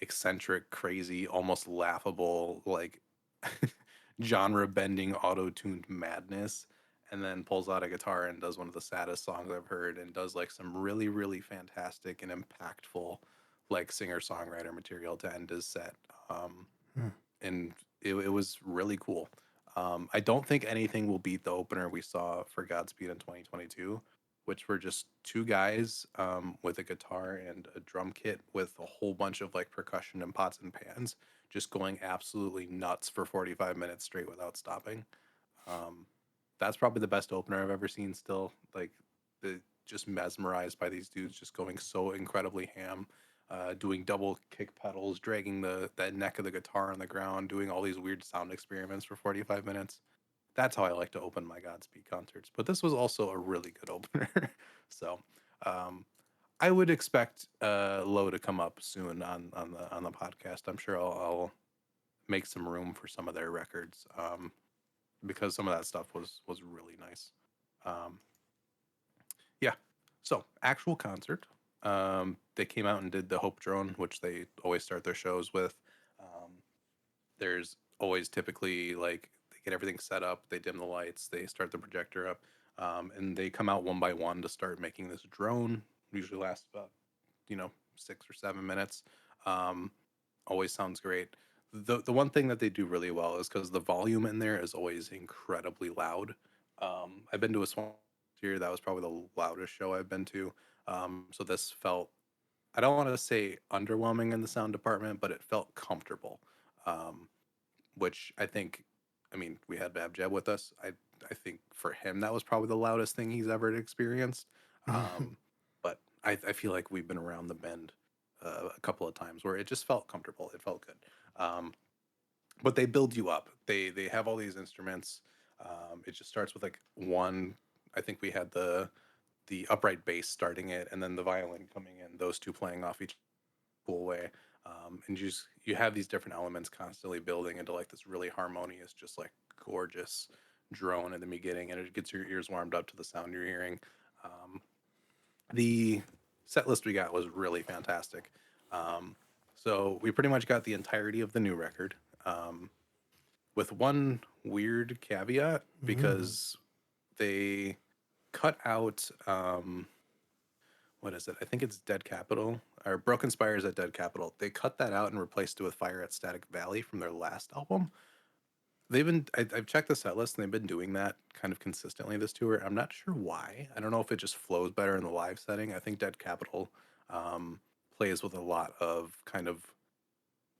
eccentric, crazy, almost laughable, like genre bending auto tuned madness, and then pulls out a guitar and does one of the saddest songs I've heard and does like some really, really fantastic and impactful like singer songwriter material to end his set.
Hmm.
And it was really cool. I don't think anything will beat the opener we saw for Godspeed in 2022, which were just two guys with a guitar and a drum kit with a whole bunch of like percussion and pots and pans, just going absolutely nuts for 45 minutes straight without stopping. Um, that's probably the best opener I've ever seen. Still, like, just mesmerized by these dudes just going so incredibly ham, doing double kick pedals, dragging the that neck of the guitar on the ground, doing all these weird sound experiments for 45 minutes. That's how I like to open my Godspeed concerts. But this was also a really good opener. So um, I would expect Low to come up soon on the podcast. I'm sure I'll make some room for some of their records. Because some of that stuff was really nice. Um, yeah. So actual concert. They came out and did the Hope Drone, which they always start their shows with. Um, there's always typically like they get everything set up, they dim the lights, they start the projector up, and they come out one by one to start making this drone. Usually lasts about 6 or 7 minutes. Um, always sounds great. The one thing that they do really well is because the volume in there is always incredibly loud. I've been to a Swan here that was probably the loudest show I've been to. So this felt, I don't want to say underwhelming in the sound department, but it felt comfortable. Um, which I think, I mean, we had Bab Jeb with us. I think for him that was probably the loudest thing he's ever experienced. Um, but I feel like we've been around the bend a couple of times where it just felt comfortable. It felt good. Um, but they build you up. They have all these instruments. It just starts with like one. I think we had the upright bass starting it, and then the violin coming in. Those two playing off each cool way. And you have these different elements constantly building into like this really harmonious, just like gorgeous drone in the beginning, and it gets your ears warmed up to the sound you're hearing. Um, the set list we got was really fantastic. Um, so we pretty much got the entirety of the new record, with one weird caveat
Mm.
because they cut out what is it? I think it's Dead Capital or Broken Spires at Dead Capital. They cut that out and replaced it with Fire at Static Valley from their last album. I've checked the set list and they've been doing that kind of consistently this tour. I'm not sure why. I don't know if it just flows better in the live setting. I think Dead Capital um, plays with a lot of kind of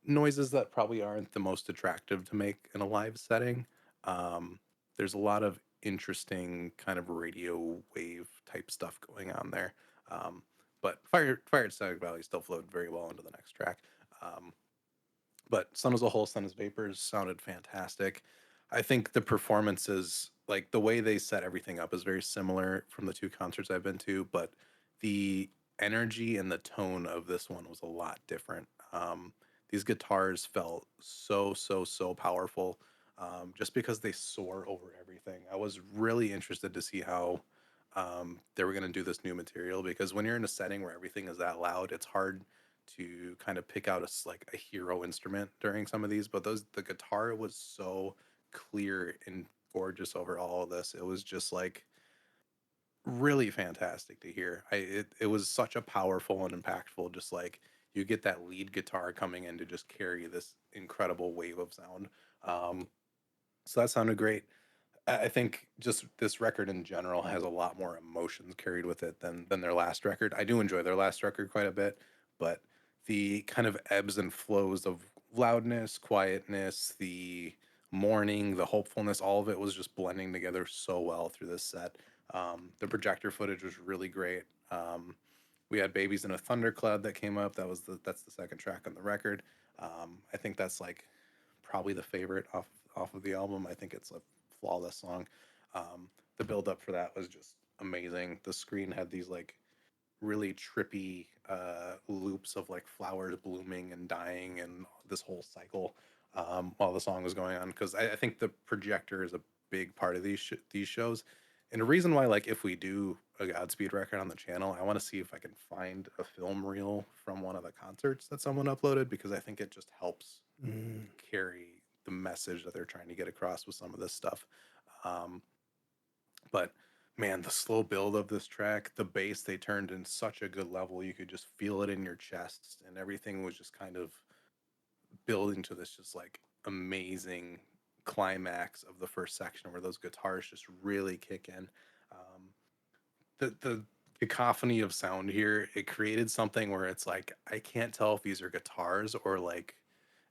noises that probably aren't the most attractive to make in a live setting. Um, there's a lot of interesting kind of radio wave type stuff going on there. Um, but Fire at Static Valley still flowed very well into the next track. Um, but Sun as a whole, Sun as Vapors sounded fantastic. I think the performances, like the way they set everything up, is very similar from the two concerts I've been to, but the energy and the tone of this one was a lot different. These guitars felt so powerful, just because they soar over everything. I was really interested to see how they were going to do this new material because when you're in a setting where everything is that loud, it's hard to kind of pick out like a hero instrument during some of these. But the guitar was so clear and gorgeous over all of this. It was just like really fantastic to hear. It was such a powerful and impactful. Just like you get that lead guitar coming in to just carry this incredible wave of sound. Um, so that sounded great. I think just this record in general has a lot more emotions carried with it than their last record. I do enjoy their last record quite a bit, but the kind of ebbs and flows of loudness, quietness, the mourning, the hopefulness, all of it was just blending together so well through this set. The projector footage was really great. We had Babies in a Thundercloud that came up. That's the second track on the record. I think that's like probably the favorite off of the album. I think it's a flawless song. The build up for that was just amazing. The screen had these like really trippy loops of like flowers blooming and dying and this whole cycle while the song was going on. Because I think the projector is a big part of these shows. And the reason why, like, if we do a Godspeed record on the channel, I want to see if I can find a film reel from one of the concerts that someone uploaded because I think it just helps
Mm.
carry the message that they're trying to get across with some of this stuff. Um, but man, the slow build of this track, the bass they turned in such a good level, you could just feel it in your chest, and everything was just kind of building to this just like amazing climax of the first section where those guitars just really kick in. Um, the cacophony of sound here, it created something where it's like I can't tell if these are guitars or like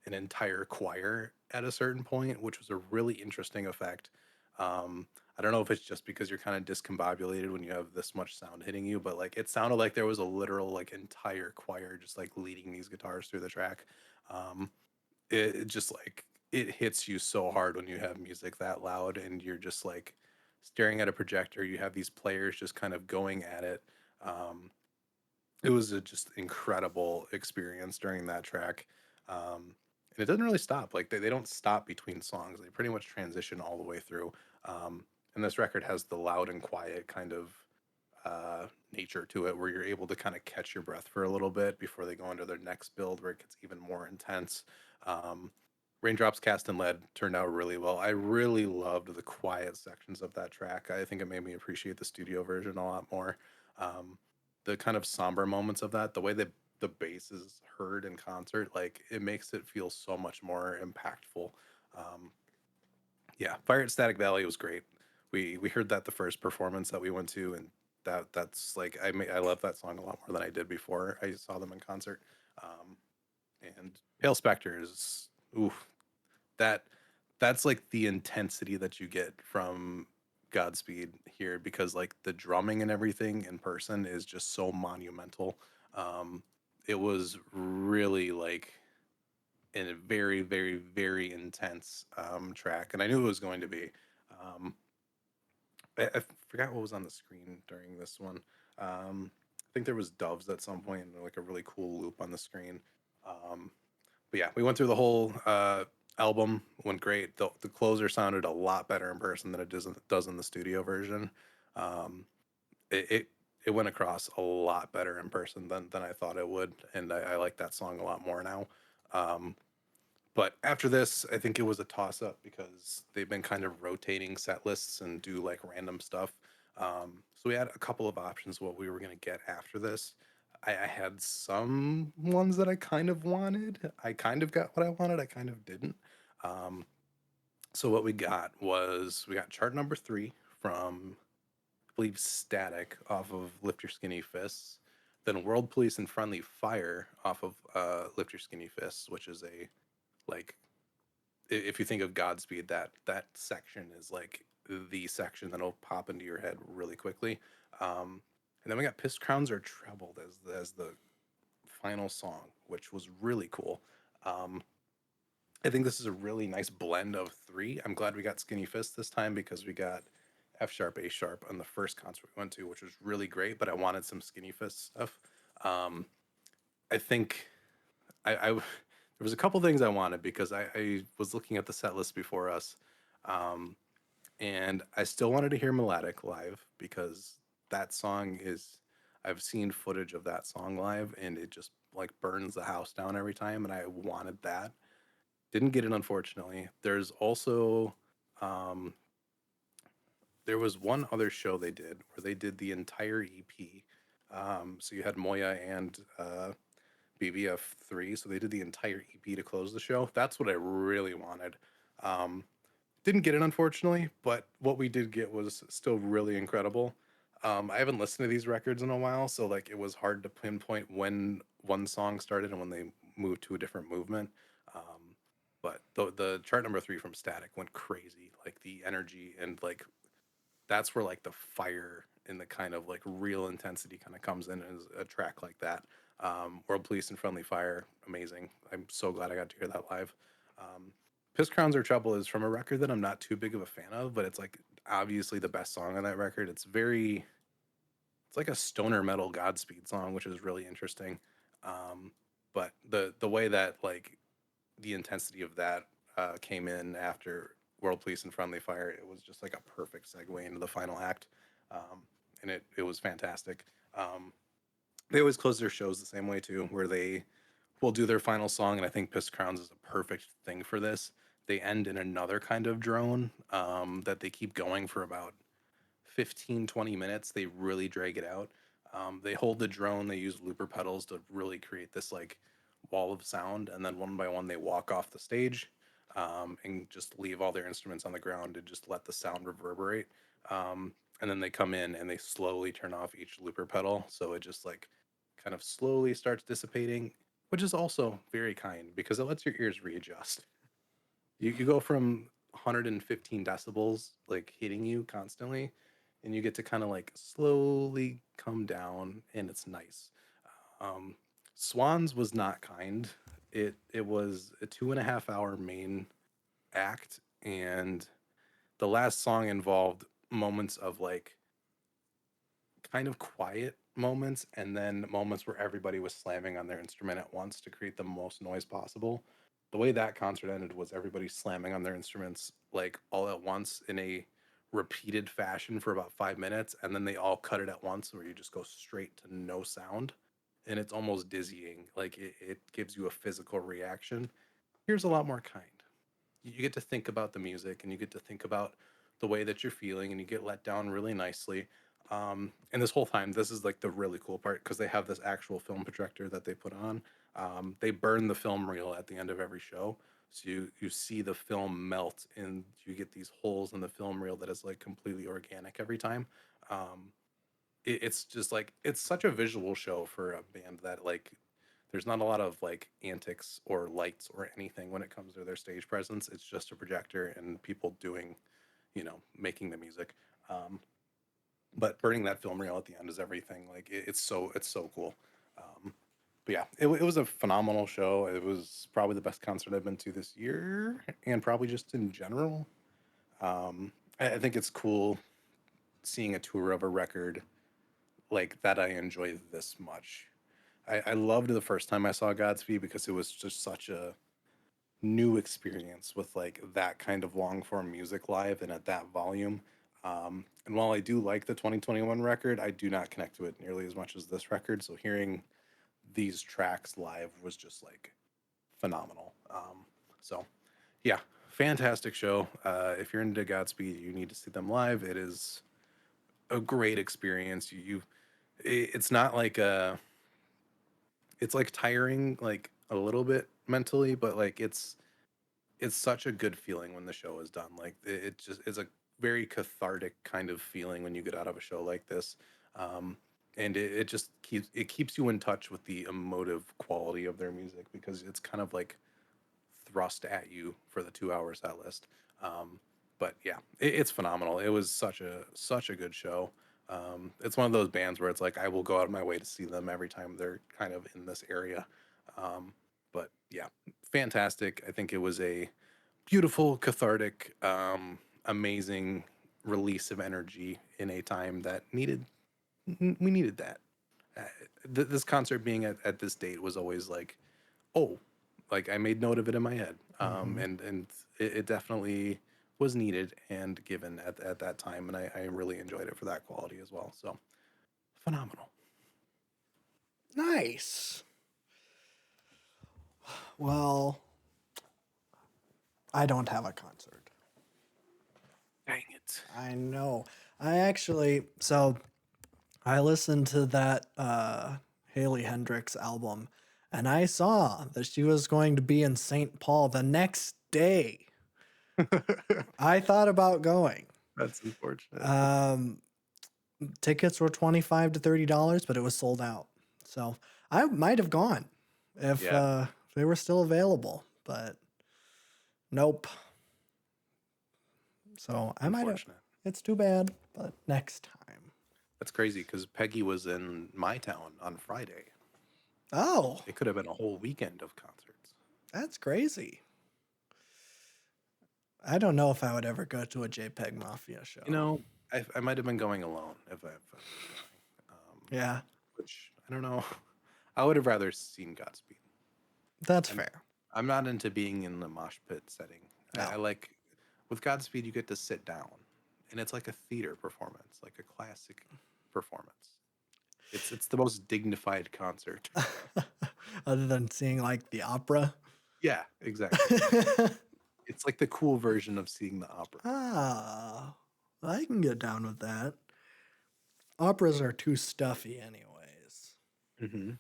an entire choir at a certain point, which was a really interesting effect. I don't know if it's just because you're kind of discombobulated when you have this much sound hitting you, but like it sounded like there was a literal like entire choir just like leading these guitars through the track. Um, it just like it hits you so hard when you have music that loud and you're just like staring at a projector. You have these players just kind of going at it. Um, it was a just incredible experience during that track. And it doesn't really stop. Like they don't stop between songs. They pretty much transition all the way through. Um, and this record has the loud and quiet kind of nature to it where you're able to kind of catch your breath for a little bit before they go into their next build where it gets even more intense. Um, Raindrops Cast in Lead turned out really well. I really loved the quiet sections of that track. I think it made me appreciate the studio version a lot more. Um, the kind of somber moments of that, the way that the bass is heard in concert, like it makes it feel so much more impactful. Um, yeah, Fire at Static Valley was great. We heard that the first performance that we went to, and that's like I love that song a lot more than I did before I saw them in concert. Um, and Pale Spectre is oof, that that's like the intensity that you get from Godspeed here because like the drumming and everything in person is just so monumental. Um, it was really like in a very, very, very intense track, and I knew it was going to be. Um, I forgot what was on the screen during this one. I think there was doves at some point, and like a really cool loop on the screen. Um, but yeah, we went through the whole album. Went great. The closer sounded a lot better in person than it does in the studio version. Um, it, it it went across a lot better in person than I thought it would, and I like that song a lot more now. Um, but after this, I think it was a toss up because they've been kind of rotating set lists and do like random stuff. So we had a couple of options what we were going to get after this. I had some ones that I kind of wanted. I kind of got what I wanted. I kind of didn't. Um, so what we got chart number 3 from I believe Static off of Lift Your Skinny Fists, then World Police and Friendly Fire off of Lift Your Skinny Fists, which is a like if you think of Godspeed, that section is like the section that'll pop into your head really quickly. And then we got Pissed Crowns Are Trebled as the final song, which was really cool. Um, I think this is a really nice blend of three. I'm glad we got Skinny Fist this time because we got F sharp, A sharp on the first concert we went to, which was really great. But I wanted some Skinny Fist stuff. Um, I think there was a couple things I wanted because I was looking at the set list before us, um, and I still wanted to hear Melodic live because that song is. I've seen footage of that song live, and it just like burns the house down every time, and I wanted that. Didn't get it, unfortunately. There's also um, there was one other show they did where they did the entire EP. So you had Moya and BBF3, so they did the entire EP to close the show. That's what I really wanted. Um, Didn't get it, unfortunately, but what we did get was still really incredible. I haven't listened to these records in a while, so like it was hard to pinpoint when one song started and when they moved to a different movement. Um, but the chart number 3 from Static went crazy. Like the energy and like that's where like the fire and the kind of like real intensity kind of comes in as a track like that. World Police and Friendly Fire, amazing. I'm so glad I got to hear that live. Um, Piss Crowns or Trouble is from a record that I'm not too big of a fan of, but it's like obviously the best song on that record. It's like a stoner metal Godspeed song, which is really interesting. Um, but the way that like the intensity of that came in after World Police and Friendly Fire, it was just like a perfect segue into the final act, and it was fantastic. Um, they always close their shows the same way too, where they will do their final song, and I think Piss Crowns is a perfect thing for this. They end in another kind of drone that they keep going for about 15, 20 minutes. They really drag it out. They hold the drone, they use looper pedals to really create this like wall of sound, and then one by one they walk off the stage and just leave all their instruments on the ground and just let the sound reverberate. And then they come in and they slowly turn off each looper pedal, so it just like kind of slowly starts dissipating, which is also very kind because it lets your ears readjust. You go from 115 decibels like hitting you constantly, and you get to kind of like slowly come down, and it's nice. Um, Swans was not kind. It was a 2.5 hour main act, and the last song involved moments of like kind of quiet moments and then moments where everybody was slamming on their instrument at once to create the most noise possible. The way that concert ended was everybody slamming on their instruments like all at once in a repeated fashion for about 5 minutes, and then they all cut it at once where you just go straight to no sound, and it's almost dizzying. Like it gives you a physical reaction. Here's a lot more kind. You get to think about the music and you get to think about the way that you're feeling, and you get let down really nicely. And this whole time, this is like the really cool part because they have this actual film projector that they put on. They burn the film reel at the end of every show, so you see the film melt and you get these holes in the film reel that is like completely organic every time. It's just like it's such a visual show for a band that like there's not a lot of like antics or lights or anything when it comes to their stage presence. It's just a projector and people doing, making the music. Um, but burning that film reel at the end is everything. Like it's so cool. Um, but yeah, it was a phenomenal show. It was probably the best concert I've been to this year, and probably just in general. I think it's cool seeing a tour of a record like that I enjoy this much. I loved the first time I saw Godspeed because it was just such a new experience with like that kind of long form music live and at that volume. And while I do like the 2021 record, I do not connect to it nearly as much as this record. So hearing these tracks live was just like phenomenal. So yeah, fantastic show. If you're into Godspeed, you need to see them live. It is a great experience. It's not like it's like tiring like a little bit mentally, but like it's such a good feeling when the show is done. Like it just is a very cathartic kind of feeling when you get out of a show like this. Um, and it just keeps you in touch with the emotive quality of their music because it's kind of like thrust at you for the 2 hour set list. Um, but yeah, it's phenomenal. It was such a good show. It's one of those bands where it's like I will go out of my way to see them every time they're kind of in this area. Um, but yeah, fantastic. I think it was a beautiful, cathartic, amazing release of energy in a time that we needed that. Uh, this concert being at this date was always like, oh, like I made note of it in my head,
Hmm.
and it definitely was needed and given at that time, and I really enjoyed it for that quality as well. So phenomenal.
Nice. Well, I don't have a concert.
Dang it.
I know. So I listened to that Heynderickx album, and I saw that she was going to be in St. Paul the next day. I thought about going.
That's unfortunate.
Um, Tickets were $25 to $30, but it was sold out. So I might have gone
Yeah,
if they were still available, but nope. So I might have.
unfortunate.
It's too bad, but next time.
That's crazy because Peggy was in my town on Friday.
Oh,
It could have been a whole weekend of concerts.
that's crazy. I don't know if I would ever go to a JPEG Mafia
You
show.
know, I might have been going alone if I was going.
Yeah,
Which I don't know. I would have rather seen Godspeed.
that's
I'm
fair.
I'm not into being in the mosh pit setting. I
No.
like with Godspeed you get to sit down, and it's like a theater performance, like a classic performance. It's the most dignified concert.
Other than seeing like the opera.
Yeah, exactly. It's like the cool version of seeing the opera.
Ah, I can get down with that. Operas are too stuffy, anyways.
Hmm.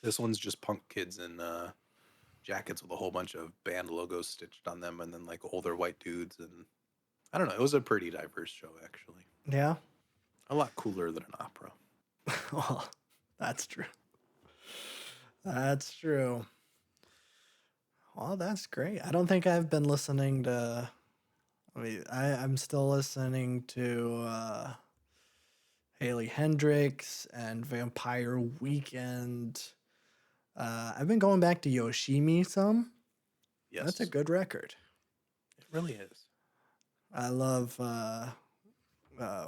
This one's just punk kids in jackets with a whole bunch of band logos stitched on them, and then like older white dudes. And I don't know. It was a pretty diverse show, actually.
Yeah.
A lot cooler than an opera.
Well, that's true. That's true. Well, that's great. I don't think I've been listening to. I'm still listening to Heynderickx and Vampire Weekend. I've been going back to Yoshimi some. That's a
Yes,
good record.
it really is.
I love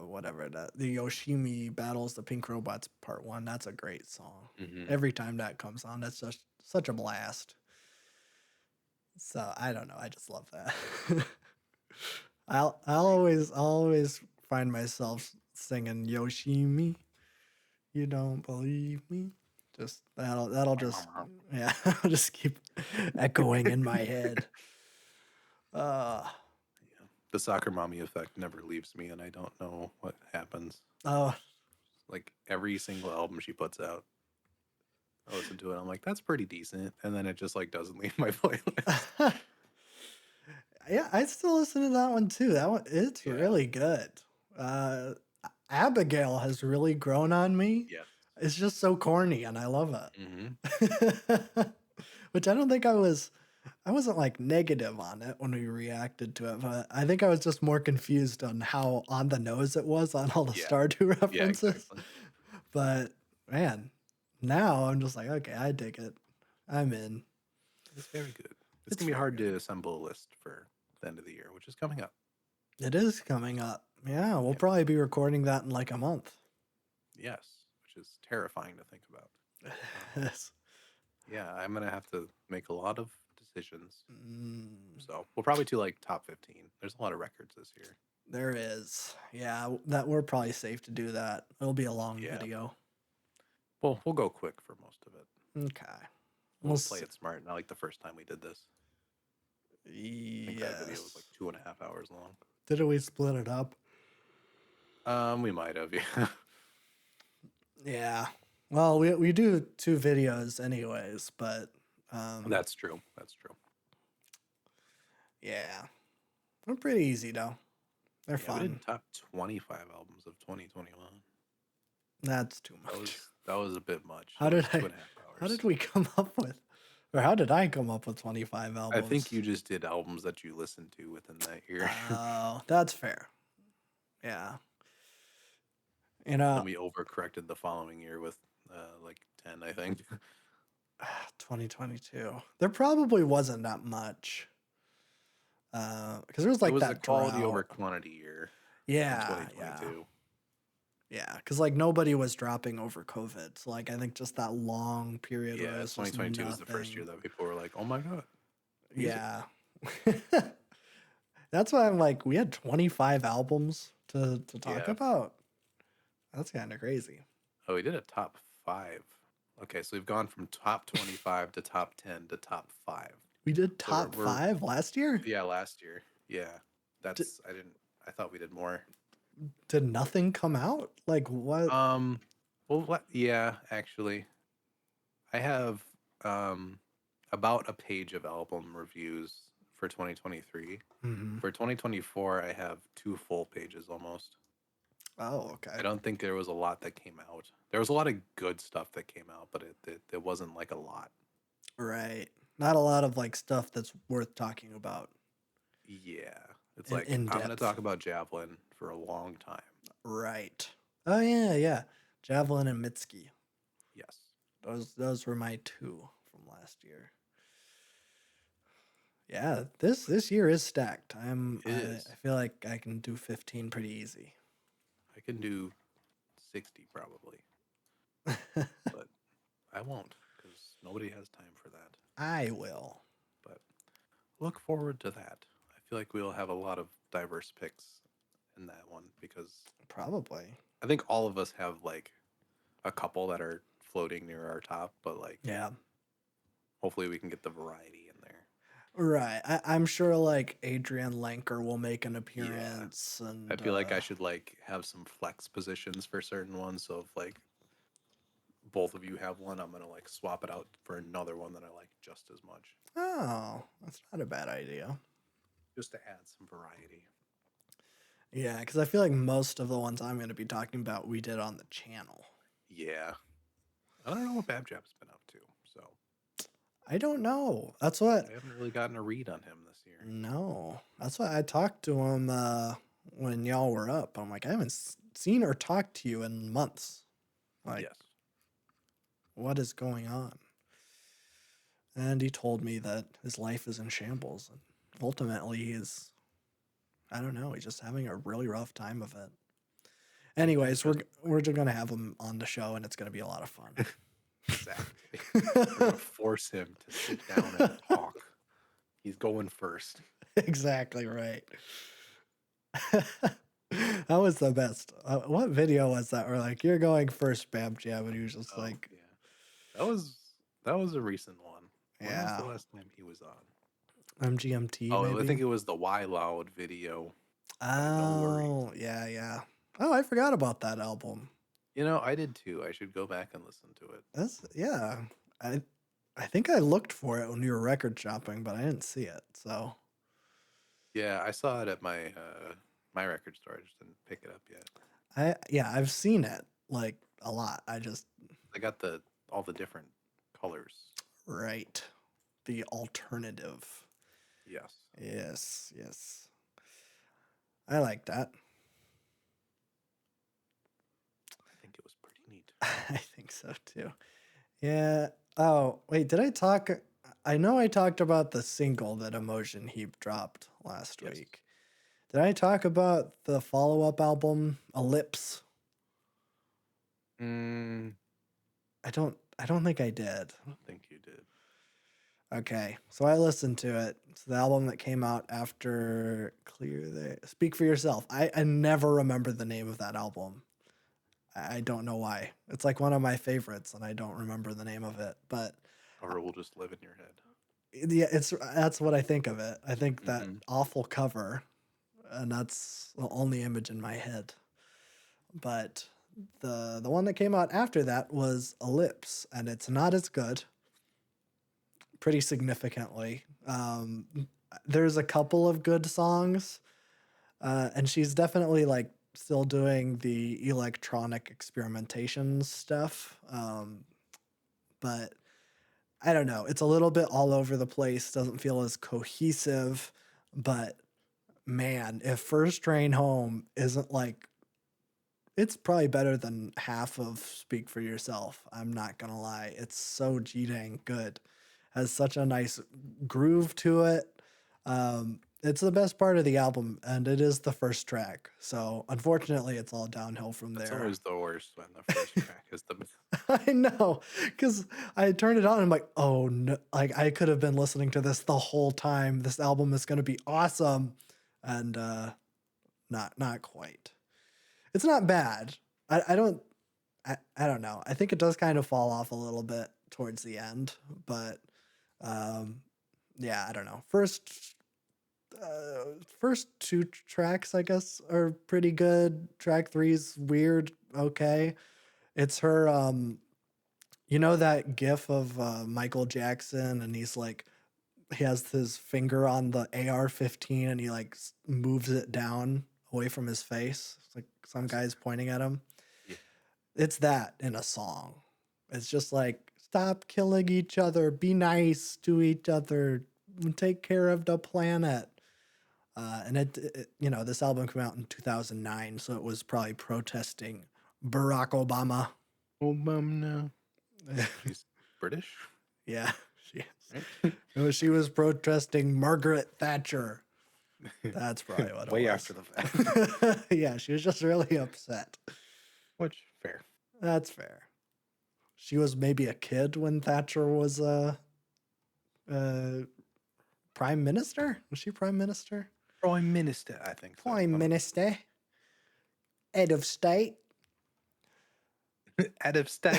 whatever that the Yoshimi battles the Pink Robots Part 1. That's a great song.
Hmm.
Every time that comes on, that's just such a blast. So I don't know. I just love that. I'll always find myself singing Yoshimi. You don't believe me. Just that'll just yeah, I'll just keep echoing in my head. Uh
Yeah. The soccer mommy effect never leaves me, and I don't know what happens.
oh
Like every single album she puts out, I listen to it. I'm like, that's pretty decent, and then it just like doesn't leave my playlist.
yeah, I still listen to that one too. That one it's
Yeah.
really good. Uh Abigail has really grown on me.
Yes.
It's just so corny and I love
Hmm.
it. Which I don't think I wasn't like negative on it when we reacted to it, but I think I was just more confused on how on the nose it was on all the
Yeah.
Stardew
Yeah.
references.
Exactly.
But man, now I'm just like, okay, I dig it. I'm in.
It's very good. It's
It's
gonna be
very
hard
good.
to assemble a list for the end of the year, which is coming up.
It is coming up. Yeah, we'll
Yeah.
probably be recording that in like a month.
Yes, which is terrifying to think about. Um,
Yes.
yeah, I'm gonna have to make a lot of decisions.
Mm,
So we'll probably do like top 15. There's a lot of records this year.
there is. Yeah, that we're probably safe to do that. It'll be a long
Yeah.
video.
Well, we'll go quick for most of it.
Okay. We'll
We'll play
see.
it smart, not like the first time we did this. I think that video was like
Yes.
2.5 hours long.
Didn't we split it up?
We might have, yeah.
Yeah. Well, we do two videos anyways, but
That's true. That's true.
yeah. They're pretty easy though. They're
Yeah, we
fun.
did top 25 albums of 2021.
That's too
That
much.
was a bit much.
How
That
did
was two
I
and a half
how
hours.
did we come up with or how did I come up with 25
I think
albums?
you just did albums that you listened to within that year.
Oh, that's fair. Yeah. You
Then
know,
we overcorrected the following year with like 10, I think.
2022. There probably wasn't that much. Because there was
It
like
was a
that
quality over
drought.
quantity year in
Yeah, yeah.
2022.
Yeah, because like nobody was dropping over COVID. So like I think just that long period where it
Yeah,
was just
2022 was the first year
nothing.
that people were like, "Oh my god, music."
Yeah. That's why I'm like, we had 25 albums to talk
Yeah.
about. That's kind of crazy.
Oh, we did a top 5. Okay, so we've gone from top 25 to top 10 to top 5.
We did
So
top
we're
5 last year?
yeah, last year. Yeah.
Did,
That's I didn't I thought we did more.
did nothing come out? Like what?
Um well what yeah, actually. I have about a page of album reviews for 2023.
Hmm.
For 2024, I have 2 full pages almost.
Oh, okay.
I don't think there was a lot that came out. There was a lot of good stuff that came out, but it wasn't like a lot.
Right. Not a lot of like stuff that's worth talking about
Yeah. It's like,
in
I'm going to
depth.
talk about Javelin for a long time.
Right. Oh yeah, yeah. Javelin and Mitski.
Yes.
Those were my two from last year. Yeah, this year is stacked.
It is.
I feel like I can do 15 pretty easy.
I can do 60 probably, but I won't because nobody has time for that.
I will.
But look forward to that. I feel like we'll have a lot of diverse picks in that one because
Probably.
I think all of us have like a couple that are floating near our top, but like
Yeah.
hopefully we can get the variety in there.
Right. I'm sure like Adrian Lenker will make an
Yeah.
appearance
I
and
feel like I should like have some flex positions for certain ones. So if like both of you have one, I'm gonna like swap it out for another one that I like just as much.
oh, that's not a bad idea.
Just to add some variety.
Yeah, because I feel like most of the ones I'm going to be talking about we did on the channel.
Yeah. I don't know what Babjap's been up to, so
I don't know. That's what.
I haven't really gotten a read on him this year.
No, that's why I talked to him when y'all were up. I'm like, I haven't seen or talked to you in months. Like,
Yes.
what is going on? And he told me that his life is in shambles, and ultimately he's, I don't know, he's just having a really rough time of it. Anyways, we're just gonna have him on the show, and it's gonna be a lot of fun.
Exactly. We're gonna force him to sit down and talk. He's going first.
Exactly right. That was the best. What video was that? Where like you're going first, Bam Jam, and he was just like,
yeah. That was a recent one. When was the
yeah,
last time he was on?
MGMT
Oh, I
maybe.
think it was the Why Loud video. No worries.
Oh, yeah, yeah. Oh, I forgot about that album.
You know, I did too. I should go back and listen to it.
That's yeah. I I think I looked for it when you were record shopping, but I didn't see it. So
Yeah, I saw it at my record store. I just didn't pick it up yet.
I've seen it like a lot. I just
I got all the different colors.
right. The alternative.
Yes.
Yes, yes. I like that.
I think it was pretty neat.
I think so too. Yeah. Oh, wait, did I talk? I know I talked about the single that Emotion Heap dropped last
Yes.
week. Did I talk about the follow-up album, Ellipse?
Mm,
I don't think I did.
I don't think you did.
Okay, so I listened to it. It's the album that came out after Clear the Speak for Yourself. I never remember the name of that album. I don't know why. It's like one of my favorites, and I don't remember the name of it. But
Or it will just live in your head.
yeah, that's what I think of it. I think that
Mm-hmm.
awful cover, and that's the only image in my head. But the one that came out after that was Ellipse, and it's not as good. Pretty significantly. There's a couple of good songs, and she's definitely like still doing the electronic experimentation stuff. But I don't know. It's a little bit all over the place. Doesn't feel as cohesive. But man, if First Train Home isn't like, it's probably better than half of Speak for Yourself. I'm not gonna lie. It's so dang good. Has such a nice groove to it. It's the best part of the album, and it is the first track. So unfortunately, it's all downhill from
That's
there.
always the worst when the first track is the.
I know, because I turned it on and I'm like, oh no, like I could have been listening to this the whole time. This album is gonna be awesome, and not quite. It's not bad. I don't I don't know. I think it does kind of fall off a little bit towards the end, but yeah, I don't know. First two tracks I guess are pretty good. Track three's weird, okay. It's her you know that gif of Michael Jackson and he's like he has his finger on the AR-15 and he like moves it down away from his face. It's like some guy's pointing at him.
Yeah.
It's that in a song. It's just like, stop killing each other, be nice to each other, take care of the planet. And this album came out in 2009, so it was probably protesting Barack Obama.
Oh, no. He's British?
Yeah, she is.
Right?
No, she was protesting Margaret Thatcher. That's probably what it
Way
was.
after the fact.
Yeah, she was just really upset.
Which, fair.
That's fair. She was maybe a kid when Thatcher was prime minister. Was she prime minister?
Prime Minister, I think.
Prime Minister. Head of state.
Head of state.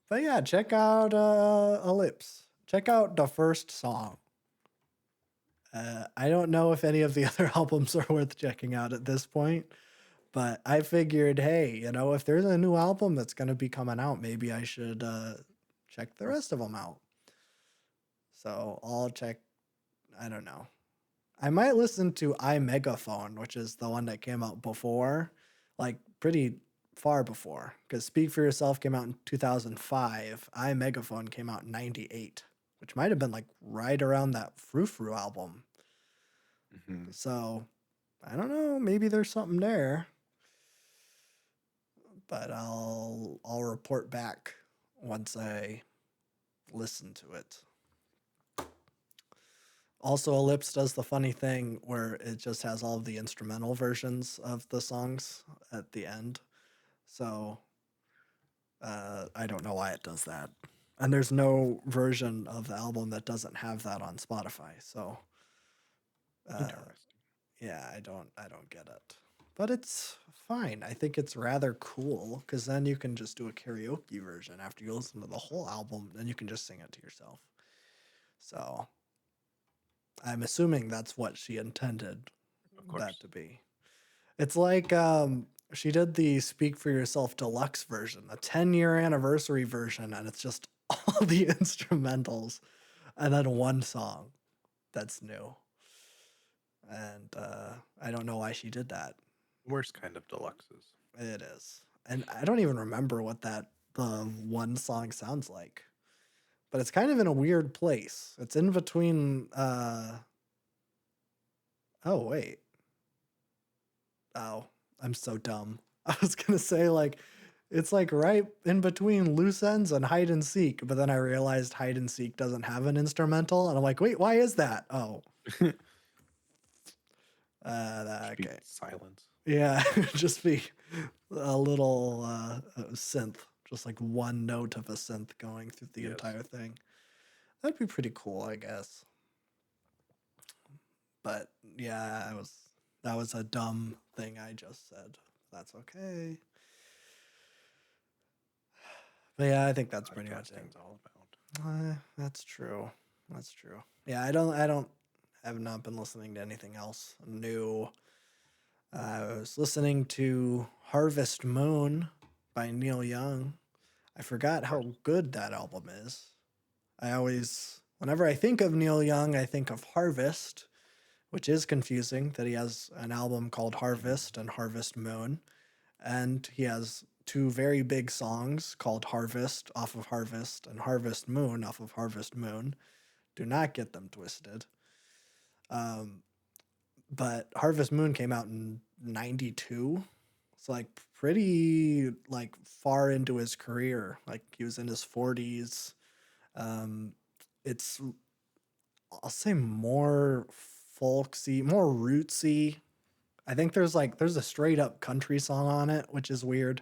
But yeah, check out Ellipse. Check out the first song. I don't know if any of the other albums are worth checking out at this point, but I figured, hey, if there's a new album that's going to be coming out, maybe I should check the rest of them out. So I'll check, I don't know. I might listen to iMegaphone, which is the one that came out before, like pretty far before, because Speak for Yourself came out in 2005. iMegaphone came out in 98, which might have been like right around that Frou Frou album.
Mm-hmm.
So I don't know, maybe there's something there, but I'll report back once I listen to it. Also, Ellipse does the funny thing where it just has all of the instrumental versions of the songs at the end. So I don't know why it does that. And there's no version of the album that doesn't have that on Spotify. So
Interesting.
yeah, I don't get it. But it's fine. I think it's rather cool because then you can just do a karaoke version after you listen to the whole album. Then you can just sing it to yourself. So I'm assuming that's what she intended that to be. It's like she did the Speak for Yourself deluxe version, the 10-year anniversary version, and it's just all the instrumentals and then one song that's new. And I don't know why she did that.
Worst kind of deluxes.
It is. And I don't even remember what the one song sounds like. But it's kind of in a weird place. It's in between oh, wait. Oh, I'm so dumb. I was going to say it's like right in between Loose Ends and Hide and Seek, but then I realized Hide and Seek doesn't have an instrumental and I'm like, "Wait, why is that?" Oh. Okay.
Silence.
Yeah, just be a little synth, just like one note of a synth going through the entire thing. That'd be pretty cool, I guess. But yeah, that was a dumb thing I just said. That's okay. But yeah, I think that's pretty much it.
All about.
That's true. That's true. Yeah, I have not been listening to anything else new. I was listening to Harvest Moon by Neil Young. I forgot how good that album is. Whenever I think of Neil Young, I think of Harvest, which is confusing that he has an album called Harvest and Harvest Moon. And he has two very big songs called Harvest off of Harvest and Harvest Moon off of Harvest Moon. Do not get them twisted. But Harvest Moon came out in 92. It's like pretty like far into his career. Like he was in his 40s. It's, I'll say, more folksy, more rootsy. I think there's a straight up country song on it, which is weird.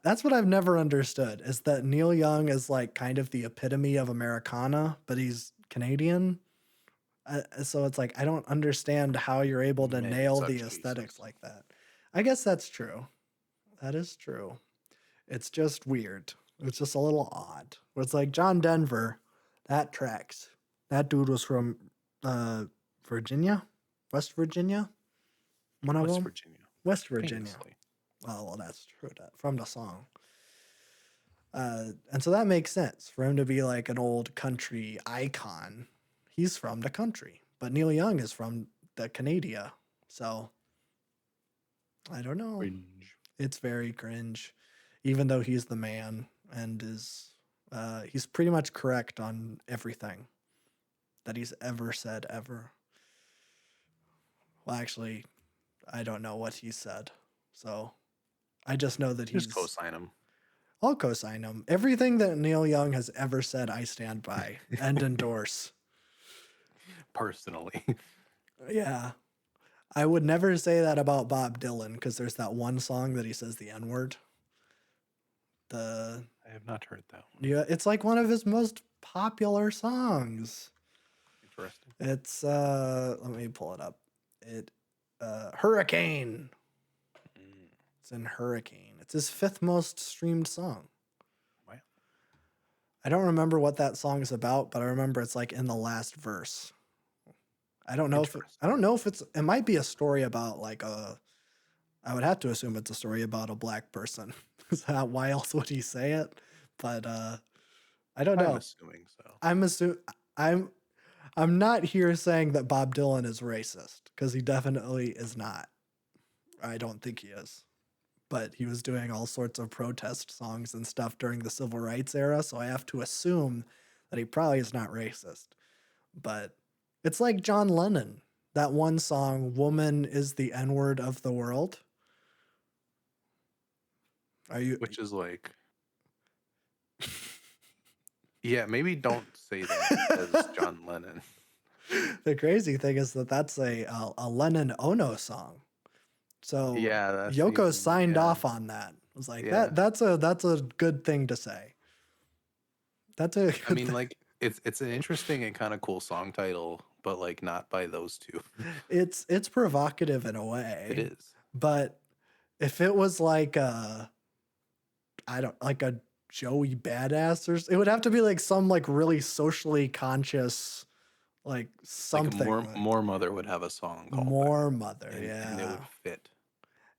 That's what I've never understood, is that Neil Young is like kind of the epitome of Americana, but he's Canadian. So it's like, I don't understand how you're able to nail the aesthetics like that. I guess that's true. That is true. It's just weird. It's just a little odd. It's like John Denver, that tracks. That dude was from Virginia? West Virginia? One of them?
Virginia.
West Virginia. Oh, well, that's true. From the song. And so that makes sense for him to be like an old country icon. He's from the country, but Neil Young is from the Canada. So I don't know.
Cringe.
It's very cringe, even though he's the man and he's pretty much correct on everything that he's ever said ever. Well, actually, I don't know what he said. So I just know that
Just
he's.
co-sign him.
I'll co-sign him. Everything that Neil Young has ever said, I stand by and endorse.
Personally.
Yeah. I would never say that about Bob Dylan because there's that one song that he says the N-word. The
I have not heard that one.
Yeah, it's like one of his most popular songs.
Interesting.
It's let me pull it up. Hurricane. It's in Hurricane. It's his 5th most streamed song.
Wow.
I don't remember what that song is about, but I remember it's like in the last verse. I don't know if it might be a story about like I would have to assume it's a story about a black person. Why else would he say it? But I don't know.
I'm assuming so.
I'm not here saying that Bob Dylan is racist because he definitely is not. I don't think he is. But he was doing all sorts of protest songs and stuff during the civil rights era, so I have to assume that he probably is not racist. But it's like John Lennon, that one song, Woman is the N-word of the world.
Which is like, yeah, maybe don't say that as John Lennon.
The crazy thing is that that's a Lennon Ono song. So
yeah,
Yoko signed off on that. It was like that's a good thing to say. That's a
I mean, like it's an interesting and kind of cool song title, but like not by those two.
It's provocative in a way.
It is.
But if it was like a Joey Badass it would have to be like some like really socially conscious like something.
Like More Mother would have a song called
More Mother,
and it would fit.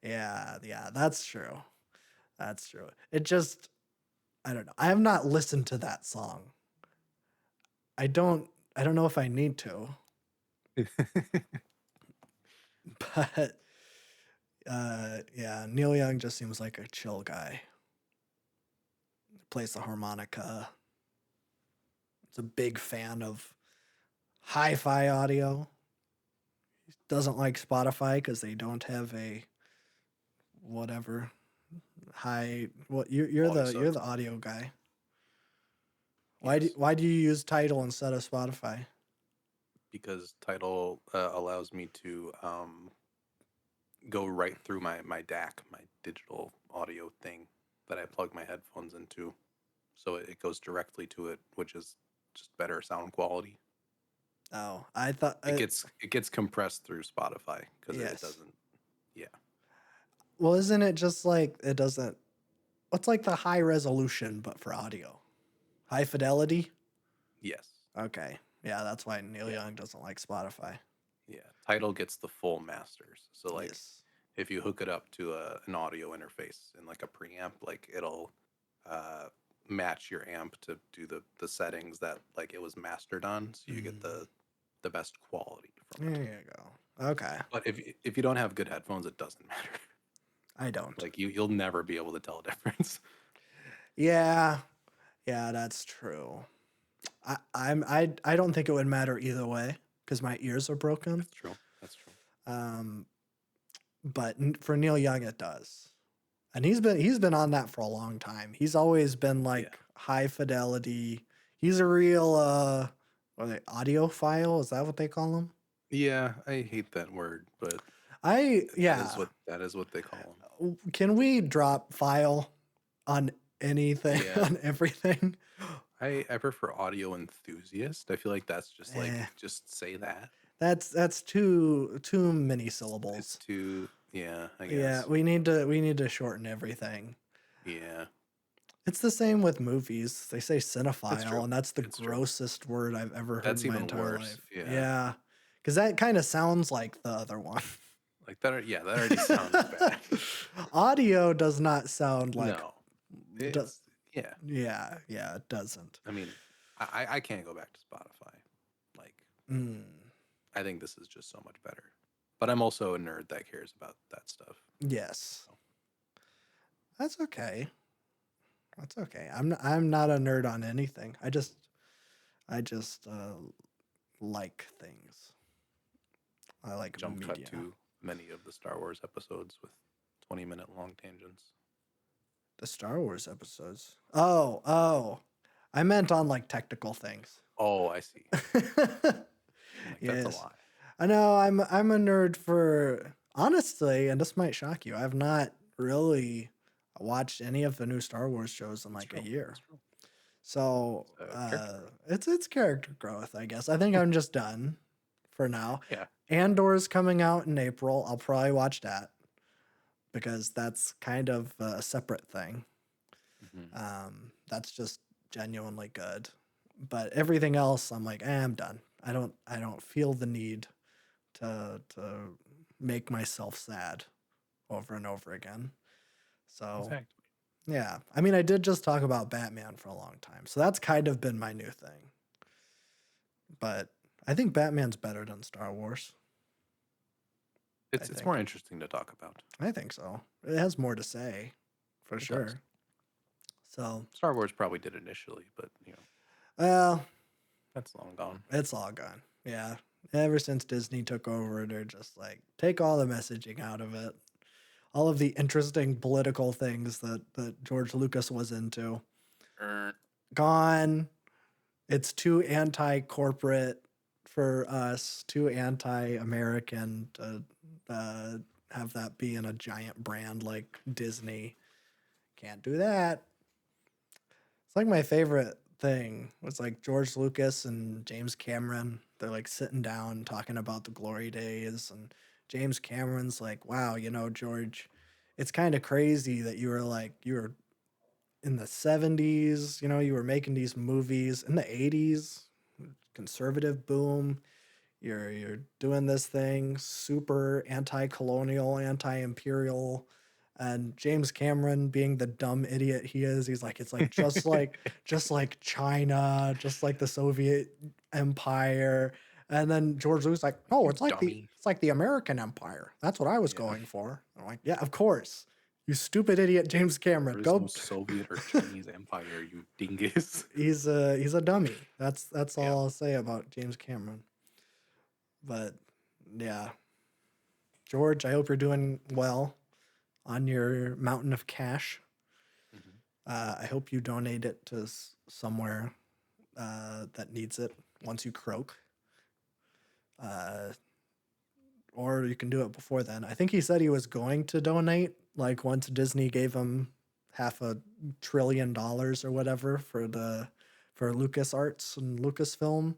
Yeah, that's true. That's true. It just I don't know. I have not listened to that song. I don't know if I need to. But yeah, Neil Young just seems like a chill guy. Plays the harmonica. He's a big fan of hi-fi audio. He doesn't like Spotify because they don't have a whatever you're the audio guy. Why do you use Tidal instead of Spotify?
Because Tidal allows me to go right through my DAC, my digital audio thing that I plug my headphones into, so it goes directly to it, which is just better sound quality.
Oh, I thought
it gets compressed through Spotify because it doesn't. Yeah.
Well, isn't it just like it doesn't? What's like the high resolution but for audio? High fidelity?
Yes.
Okay. Yeah, that's why Neil Young doesn't like Spotify.
Yeah, Tidal gets the full masters. So like if you hook it up to an audio interface and like a preamp, like it'll match your amp to do the settings that like it was mastered on, so you get the best quality from it.
There you go. Okay.
But if you don't have good headphones, it doesn't matter.
I don't.
Like you'll never be able to tell a difference.
Yeah, that's true. I don't think it would matter either way because my ears are broken.
That's true.
But for Neil Young, it does, and he's been on that for a long time. He's always been like high fidelity. He's a real audiophile. Is that what they call him?
Yeah, I hate that word, but that is what they call them.
Can we drop file on anything on everything?
I prefer audio enthusiast. I feel like that's just like just say that.
That's too many syllables.
It's too I guess.
Yeah, we need to shorten everything.
Yeah.
It's the same with movies. They say cinephile, and that's the grossest word I've ever heard in my entire life. Yeah. Because that kind of sounds like the other one.
Like that, that already sounds bad.
Audio does not sound like.
No. Yeah.
Yeah, it doesn't.
I mean, I can't go back to Spotify. Like,
Mm,
I think this is just so much better. But I'm also a nerd that cares about that stuff.
yes,
So,
that's okay. That's okay. I'm not a nerd on anything. I just like things. I like
jump cut
media.
to many of the Star Wars episodes with 20-minute long tangents.
The Star Wars episodes. Oh. I meant on like technical things.
Oh, I see. I'm like, that's a
Yes.
lie.
I know I'm a nerd for honestly, and this might shock you. I've not really watched any of the new Star Wars shows in
That's
like a
true.
year.
That's true.
So
Character growth.
it's character growth, I guess. I think I'm just done for now.
Yeah.
Andor's coming out in April. I'll probably watch that because that's kind of a separate thing.
Mm-hmm.
That's just genuinely good. But everything else, I'm like, I'm done. I don't feel the need to make myself sad over and over again. So
Exactly.
yeah, I mean, I did just talk about Batman for a long time, so that's kind of been my new thing. But I think Batman's better than Star Wars.
It's more interesting to talk about.
I think so. It has more to say, for
It does.
sure. So,
Star Wars probably did initially, but
well,
that's long gone.
it's all gone. Yeah. Ever since Disney took over, they're just like, take all the messaging out of it. All of the interesting political things that George Lucas was into. Gone. It's too anti-corporate for us, too anti-American to have that be in a giant brand like Disney. Can't do that. It's like my favorite thing. It's like George Lucas and James Cameron. They're like sitting down talking about the glory days, and James Cameron's like, "Wow, George, it's kind of crazy that you were in the 70s, you were making these movies in the 80s, conservative boom. You're doing this thing, super anti-colonial, anti-imperial." And James Cameron, being the dumb idiot he is, he's like, it's like just like China, just like the Soviet Empire. And then George Lucas like, oh,
You
it's like the
dummy.
it's like the American Empire. That's what I was
Yeah.
going for. I'm like, yeah, of course. You stupid idiot, James Cameron.
There is no
Go.
Soviet or Chinese empire, you dingus.
He's a dummy. That's
Yeah.
all I'll say about James Cameron. But yeah, George, I hope you're doing well on your mountain of cash.
Mm-hmm.
I hope you donate it to somewhere that needs it once you croak. Uh, or you can do it before then. I think he said he was going to donate, like once Disney gave him $500 billion or whatever for LucasArts and Lucasfilm.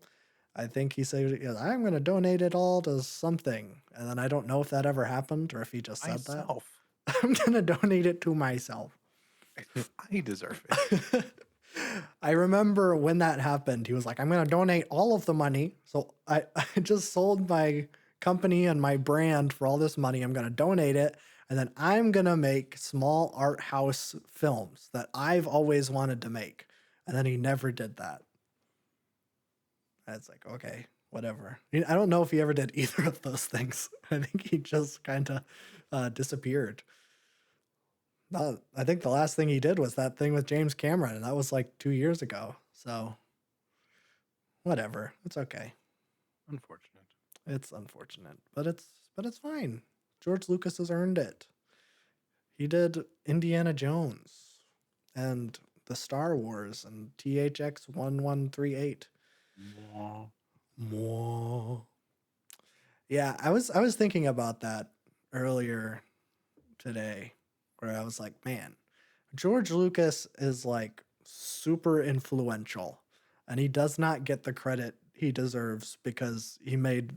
I think he said, "Yeah, I'm going to donate it all to something." And then I don't know if that ever happened or if he just said that.
Myself.
I'm going to donate it to myself.
I deserve it.
I remember when that happened, he was like, I'm going to donate all of the money. So I just sold my company and my brand for all this money. I'm going to donate it. And then I'm going to make small art house films that I've always wanted to make. And then he never did that. It's like, okay, whatever. I don't know if he ever did either of those things. I think he just kind of disappeared. No, I think the last thing he did was that thing with James Cameron, and that was like 2 years ago. So, whatever. It's okay.
Unfortunate.
It's unfortunate, but it's fine. George Lucas has earned it. He did Indiana Jones and the Star Wars and THX 1138.
Mwah.
Mwah. Yeah, I was thinking about that earlier today, where I was like, man, George Lucas is like super influential, and he does not get the credit he deserves because he made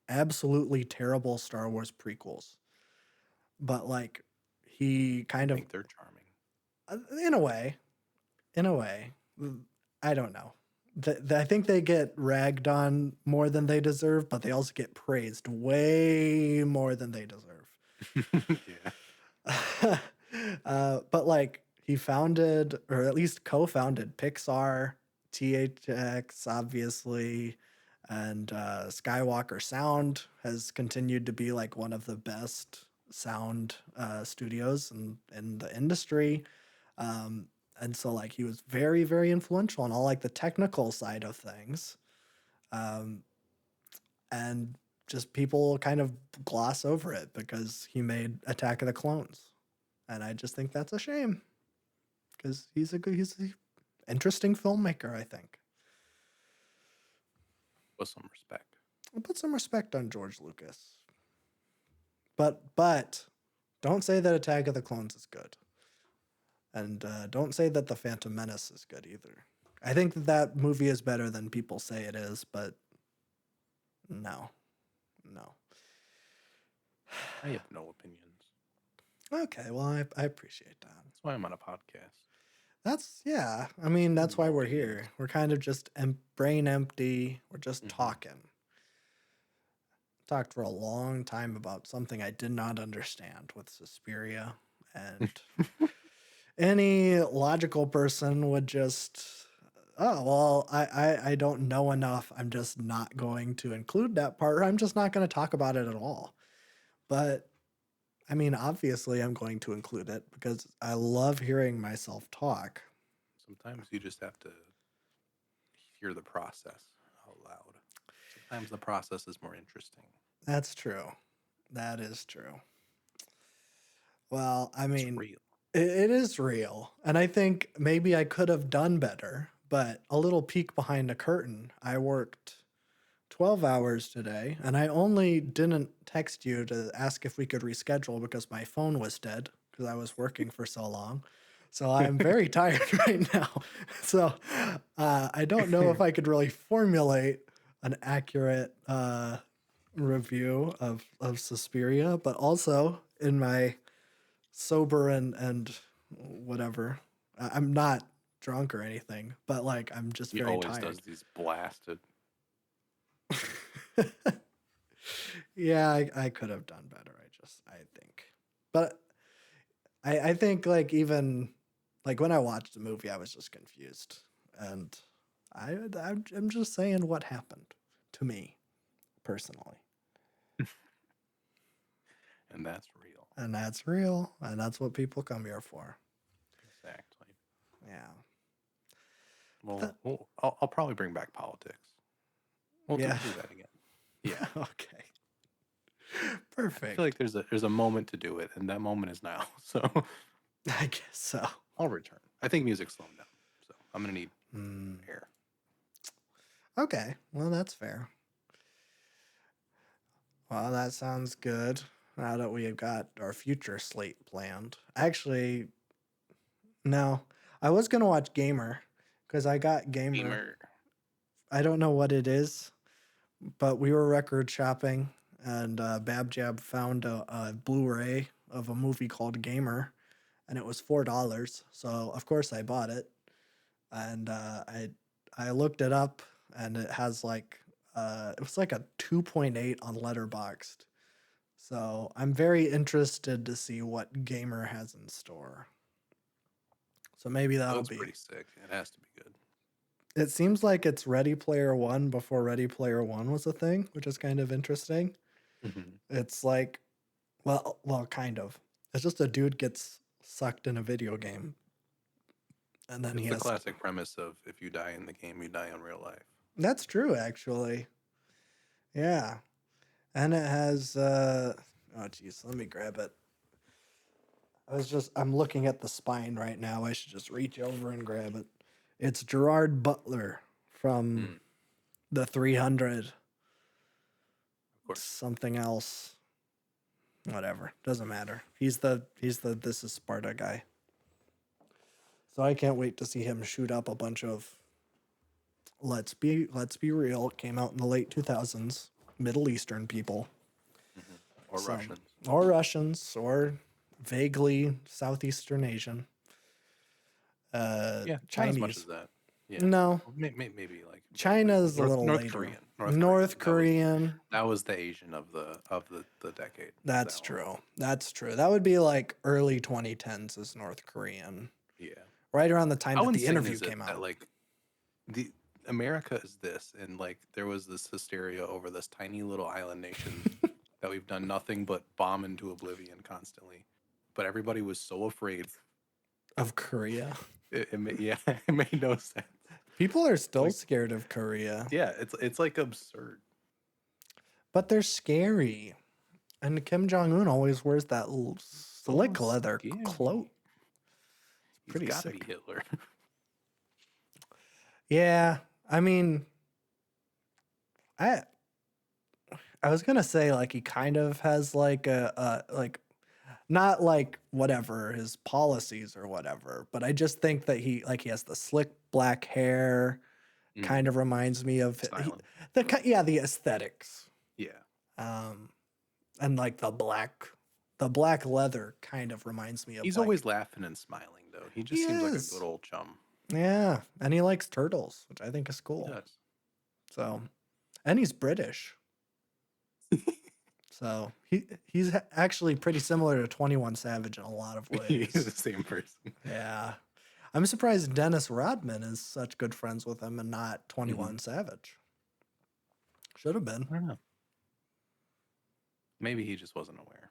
absolutely terrible Star Wars prequels. But like, he
I
kind of,
think they're charming.
in a way, I don't know. I think they get ragged on more than they deserve, but they also get praised way more than they deserve.
Yeah.
But like he founded, or at least co-founded, Pixar, THX, obviously, and Skywalker Sound has continued to be like one of the best sound studios in the industry. Um, and so like he was very, very influential on all like the technical side of things. Um, and just people kind of gloss over it because he made Attack of the Clones. And I just think that's a shame because he's an interesting filmmaker, I think.
With some respect.
I'll put some respect on George Lucas. But don't say that Attack of the Clones is good. And don't say that The Phantom Menace is good either. I think that movie is better than people say it is, but no. No.
I have no opinions.
Okay, well, I appreciate that.
That's why I'm on a podcast.
Yeah. I mean, that's why
No
we're
opinions.
here. We're kind of just brain empty. We're just talking. Talked for a long time about something I did not understand with Susperia, and any logical person would just, oh well, I don't know enough. I'm just not going to include that part. Or I'm just not going to talk about it at all. But I mean, obviously, I'm going to include it because I love hearing myself talk.
Sometimes you just have to hear the process out loud. Sometimes the process is more interesting.
That's true. That is true. Well, I
It's
mean,
real.
it is real. And I think maybe I could have done better, but a little peek behind the curtain. I worked 12 hours today, and I only didn't text you to ask if we could reschedule because my phone was dead because I was working for so long. So I'm very tired right now. So I don't know if I could really formulate an accurate review of Suspiria, but also in my sober and whatever. I'm not drunk or anything, but like I'm just
He
very
always
tired.
does these blasted.
Yeah, I could have done better. I think, but I think like even like when I watched the movie, I was just confused, and I'm just saying what happened to me personally,
And that's real.
and that's real, and that's what people come here for.
Exactly.
Yeah.
Well, I'll probably bring back politics. We'll
Yeah.
do that again. Yeah.
Okay.
I
Perfect.
feel like there's a moment to do it, and that moment is now. So
I guess so.
I'll return. I think music's slowing down, so I'm gonna need air.
Okay. Well, that's fair. Well, that sounds good. Now that we have got our future slate planned. Actually, no. I was gonna watch Gamer because I got Gamer. I don't know what it is, but we were record shopping and Babjab found a Blu-ray of a movie called Gamer, and it was $4. So of course I bought it, and I looked it up, and it has like it was like a 2.8 on Letterboxd. So I'm very interested to see what Gamer has in store. So maybe that'll
That's
be.
pretty sick. It has to be good.
It seems like it's Ready Player One before Ready Player One was a thing, which is kind of interesting. It's like, well, kind of. It's just a dude gets sucked in a video game, and then
It's
he
the
has.
classic premise of if you die in the game, you die in real life.
That's true, actually. Yeah, and it has. Oh, geez, let me grab it. I'm looking at the spine right now. I should just reach over and grab it. It's Gerard Butler from the 300.
Of course.
Something else. Whatever. Doesn't matter. He's the This is Sparta guy. So I can't wait to see him shoot up a bunch of let's be real. It came out in the late 2000s. Middle Eastern people.
Or Russians.
Or Russians or vaguely Southeastern Asian.
Yeah,
Chinese.
not as much as that. Yeah.
No.
Well, maybe like
China's a little
North
later.
Korean.
North Korean.
That was the Asian of the decade.
That's true. That's true. That would be like early 2010s is North Korean.
Yeah.
right around the time
How
that the
insane
interview
is it
came
that
out.
like the America is this, and like there was this hysteria over this tiny little island nation that we've done nothing but bomb into oblivion constantly, but everybody was so afraid.
Of Korea.
Yeah, it made no sense.
People are still
Like,
scared of Korea,
yeah, it's like absurd.
but they're scary. And Kim Jong Un always wears that
So
slick leather cloak.
scary.
It's
He's
pretty
got to be
sick.
Hitler.
Yeah, I mean, I I was gonna say like he kind of has like a like not like whatever his policies or whatever, but I just think that he has the slick black hair.
Mm,
Kind of reminds me of
styling.
the aesthetics.
Yeah,
Um, and like the black leather kind of reminds me of
he's
like
always laughing and smiling though. He
he
just seems like a good
is.
old chum.
Yeah, and he likes turtles, which I think is
He
cool.
does.
So, and he's British. So he's actually pretty similar to 21 Savage in a lot of
He's the
ways.
same person.
Yeah. I'm surprised Dennis Rodman is such good friends with him and not
Hmm.
21 Savage. Should have been.
I don't know. Maybe he just wasn't aware.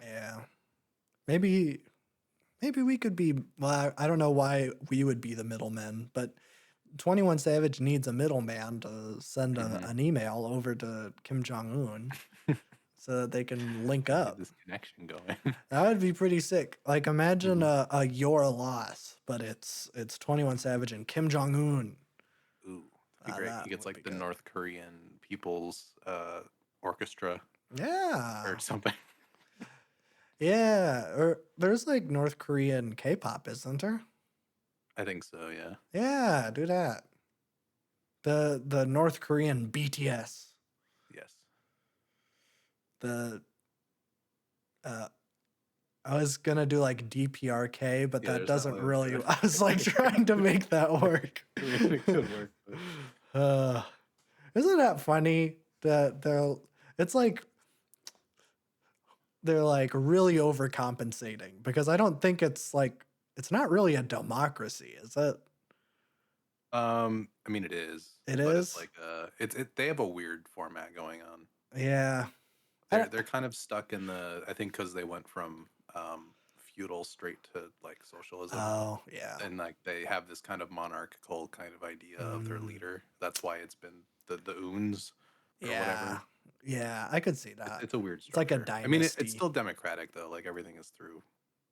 Yeah. Maybe we could be well, I don't know why we would be the middlemen, but 21 Savage needs a middleman to send
Hmm.
an email over to Kim Jong Un so that they can link
Gotta get
up.
this connection going.
That would be pretty sick. Like imagine
Hmm.
a your loss, but it's 21 Savage and Kim Jong Un.
Ooh, that'd be great. He
That
gets
would
like
be
the
good.
North Korean People's Orchestra
Yeah.
or something.
Yeah. Or there's like North Korean K-pop, isn't there?
I think so. Yeah.
Yeah, do that. The North Korean BTS.
Yes.
The uh I was gonna do like DPRK, but
Yeah.
that
There's that
doesn't
way of
really. I was like trying to make that work.
I mean, it could work. But
uh, isn't that funny that it's like they're like really overcompensating because I don't think it's not really a democracy, is it?
I mean, it is,
It
but it's
is.
like they have a weird format going on.
Yeah. I
They're
don't,
they're kind of stuck in the I think because they went from feudal straight to like socialism,
oh yeah.
and like they have this kind of monarchical kind of idea of their
Mm,
leader. That's why it's been the Oons or
yeah.
whatever.
Yeah, I could see
It's
that.
it's a weird
It's like a
structure. I mean, it's
dynasty.
still democratic though. Like everything is through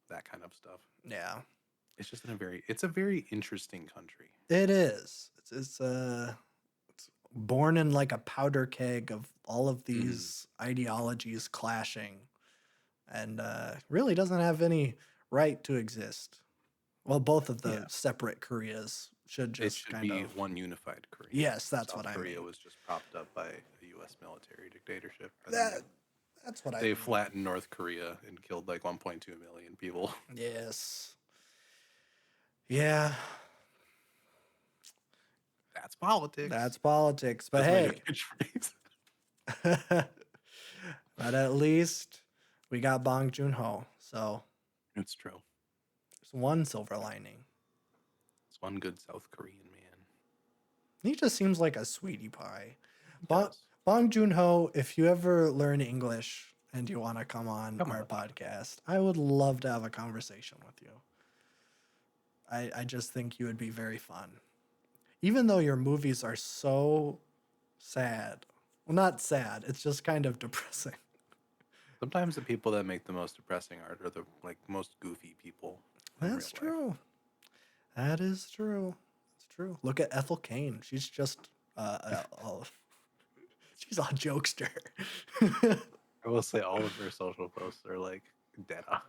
that kind of stuff.
Yeah.
It's just in a very interesting country.
It is. It's born in like a powder keg of all of
Hmm.
these ideologies clashing and really doesn't have any right to exist. Well, both of the
Yeah,
separate Koreas should
it
just
should
kind
be
of.
one unified Korea.
Yes, that's what
South
I
Korea
mean.
was just propped up by a U.S. military dictatorship, and then
That that's what I
they
mean.
flattened North Korea and killed like 1.2 million people.
Yes. Yeah,
That's politics.
that's politics. But
That's my new
hey,
catchphrase.
but at least we got Bong Joon Ho. So
It's true.
there's one silver lining.
It's one good South Korean man.
He just seems like a sweetie pie.
He
Bong,
does.
Bong Joon Ho, if you ever learn English and you want to come on
Come on
our
the podcast.
podcast, I would love to have a conversation with you. I just think you would be very fun. Even though your movies are so sad. Well, not sad, it's just kind of depressing.
Sometimes the people that make the most depressing art are the like most goofy people in real
That's
life.
true. That is true. It's true. Look at Ethel Kane. She's just she's a jokester.
I will say all of their social posts are like dead on.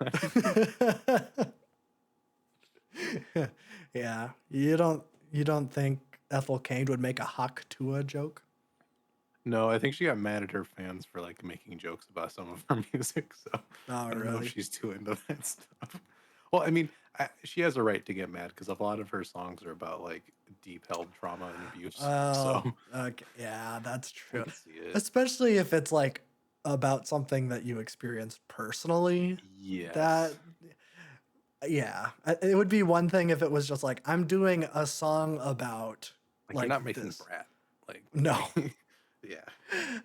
Yeah, you don't think Ethel Kane would make a Hawk Tua joke?
No, I think she got mad at her fans for like making jokes about some of her music. So
Oh,
I don't know if
really?
she's too into that stuff. Well, I mean, she has a right to get mad because a lot of her songs are about like deep held trauma and abuse.
Oh,
So
okay. Yeah, that's
I
true.
can see it.
Especially if it's like about something that you experienced personally.
Yes.
That Yeah, it would be one thing if it was just like I'm doing a song about
Like you're
like
not making
this.
brat. Like,
No,
yeah,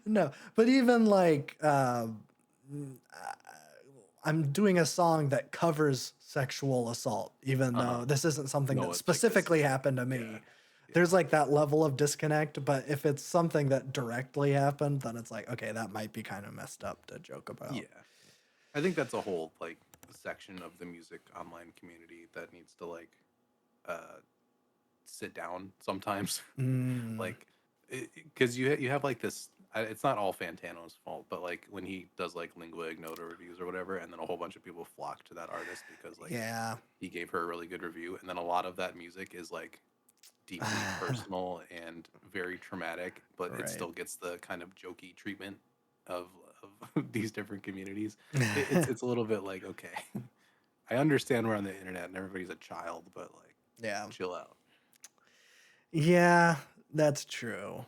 no, but even like I'm doing a song that covers sexual assault, even
uh huh.
though this isn't something
No,
that
it's like this.
specifically happened to
Yeah,
me. There's
yeah,
like that level of disconnect, but if it's something that directly happened, then it's like, okay, that might be kind of messed up to joke about.
yeah. I think that's a whole like section of the music online community that needs to like uh sit down sometimes.
Mm,
Like, because you have like this. It's not all Fantano's fault, but like when he does like lingua ignota reviews or whatever, and then a whole bunch of people flock to that artist because like
yeah.
he gave her a really good review, and then a lot of that music is like deeply personal and very traumatic, but it
Right.
still gets the kind of jokey treatment of of these different communities. It's a little bit like, okay, I understand we're on the internet and everybody's a child, but like
Yeah.
chill out.
Yeah, that's true.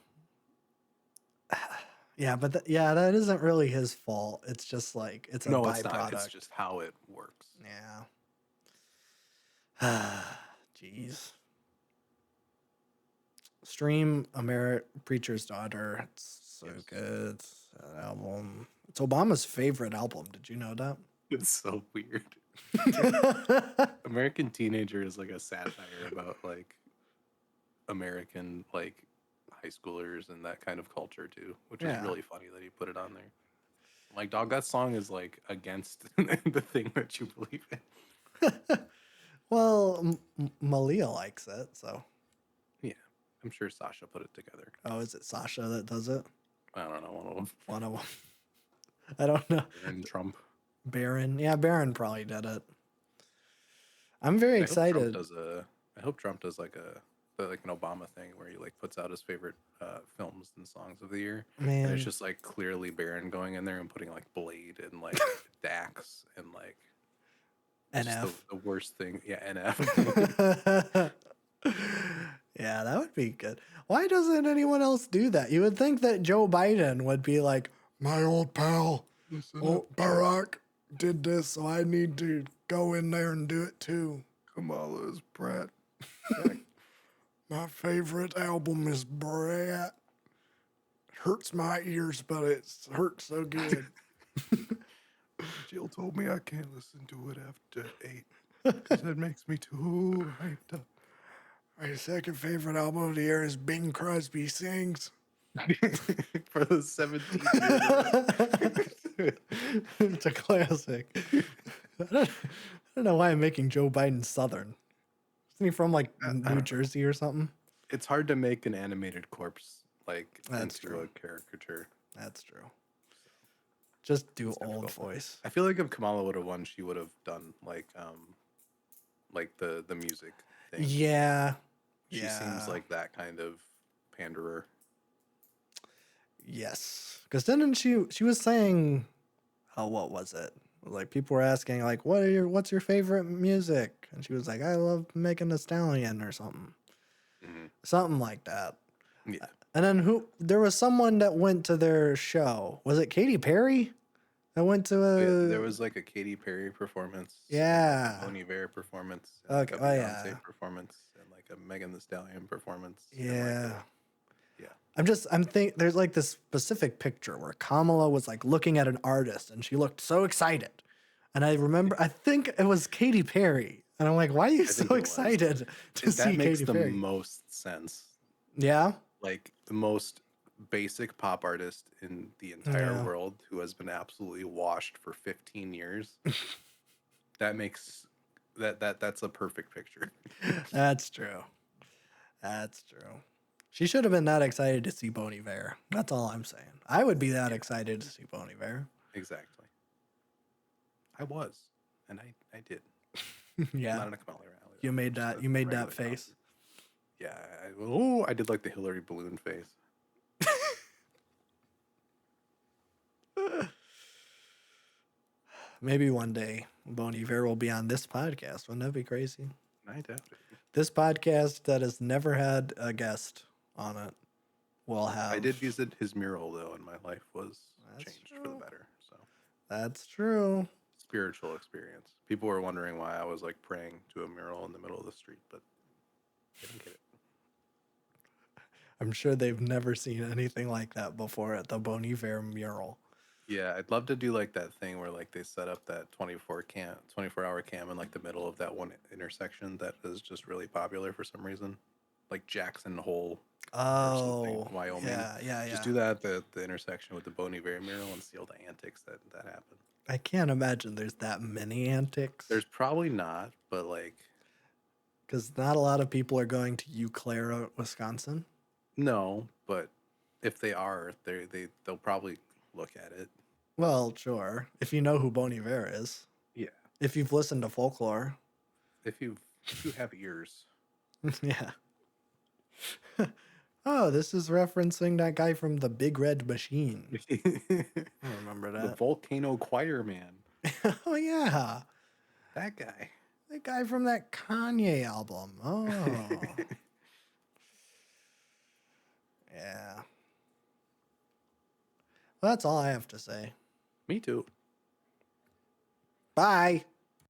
Yeah, but yeah, that isn't really his fault. It's just like it's a
No, it's not. It's
byproduct.
just how it works.
Yeah. Jeez. Stream Preacher's Daughter. It's so
Yes.
good. It's an album. It's Obama's favorite album. Did you know that?
It's so weird. American Teenager is like a satire about like American like high schoolers and that kind of culture too, which is
Yeah.
really funny that he put it on there. Like, dog, that song is like against the thing that you believe in.
Well, Malia likes it, so.
Yeah, I'm sure Sasha put it together.
Oh, is it Sasha that does it?
I don't know, one of them.
One of them. I don't know.
Aaron Trump.
Baron. Yeah, Baron probably did it. I'm very
I hope Trump
excited.
does a. I hope Trump does like an Obama thing where he like puts out his favorite films and songs of the year, and it's
Man,
just like clearly Barron going in there and putting like Blade and like Dax and like just
NF.
the worst thing. Yeah, NF.
Yeah, that would be good. Why doesn't anyone else do that? You would think that Joe Biden would be like, my old pal,
Listen
oh,
up,
Barack did this, so I need to go in there and do it too.
Kamala's brat.
My favorite album is Brat. Hurts my ears, but it hurts so good.
Jill told me I can't listen to it after 8 because that makes me too hyped up.
My second favorite album of the year is Bing Crosby Sings.
For the 17th year.
It's a classic. I don't know why I'm making Joe Biden Southern. Isn't he from like
I
New
don't know.
Jersey or something?
It's hard to make an animated corpse like
That's
into
true.
a caricature.
That's true. Just do
It's
old
difficult.
voice.
I feel like if Kamala would have won, she would have done like the music thing.
Yeah.
She seems
Yeah.
like that kind of panderer.
Yes. Because didn't she was saying, oh, what was it? Like people were asking, like, what's your favorite music? And she was like, I love Megan Thee Stallion or something.
Hmm.
Something like that.
Yeah.
And then there was someone that went to their show. Was it Katy Perry? That went to
There
a
was like a Katy Perry performance and like a
yeah.
Bon Iver performance and like
Okay.
a
Oh yeah.
Beyonce performance and like a Megan Thee Stallion performance and like
Yeah.
a yeah.
I'm think there's like this specific picture where Kamala was like looking at an artist and she looked so excited. And I think it was Katy Perry. And I'm like, why are you
I think
so
it was.
excited to
That
see
makes
Katy
the
Perry?
most sense.
Yeah.
Like the most basic pop artist in the entire
Yeah.
world who has been absolutely washed for 15 years. That makes that's a perfect picture.
That's true. That's true. She should have been that excited to see Bon Iver. That's all I'm saying. I would be that
Yeah,
excited to see Bon Iver.
exactly. I was, and I did.
Yeah.
Not in a Kamala rally
You
though.
made
Just
that
a
you made that
regular
face.
concert. Yeah. I did like the Hillary balloon face.
Maybe one day Bon Iver will be on this podcast. Wouldn't that be crazy?
I doubt it.
This podcast that has never had a guest on it will have.
I did visit his mural though, and my life was
That's
changed for the
true.
better. So
That's true.
spiritual experience. People were wondering why I was like praying to a mural in the middle of the street, but they didn't get it.
I'm sure they've never seen anything like that before at the Bon Iver mural.
Yeah, I'd love to do like that thing where like they set up that 24-hour cam in like the middle of that one intersection that is just really popular for some reason, like Jackson Hole or something,
Oh,
Wyoming.
yeah, yeah,
Just
yeah.
do that at the intersection with the Bon Iver mural and see all the antics that happen.
I can't imagine there's that many antics.
There's probably not, but like
Because not a lot of people are going to Eau Claire, Wisconsin.
no, but if they are, they'll probably look at it.
Well, sure. If you know who Bon Iver is.
Yeah,
If you've listened to folklore.
if you have ears.
Yeah. Oh, this is referencing that guy from the Big Red Machine. I remember
The
that.
Volcano Choir Man.
Oh, yeah.
That guy.
The guy from that Kanye album. Oh. Yeah. Well, that's all I have to say.
Me too.
Bye.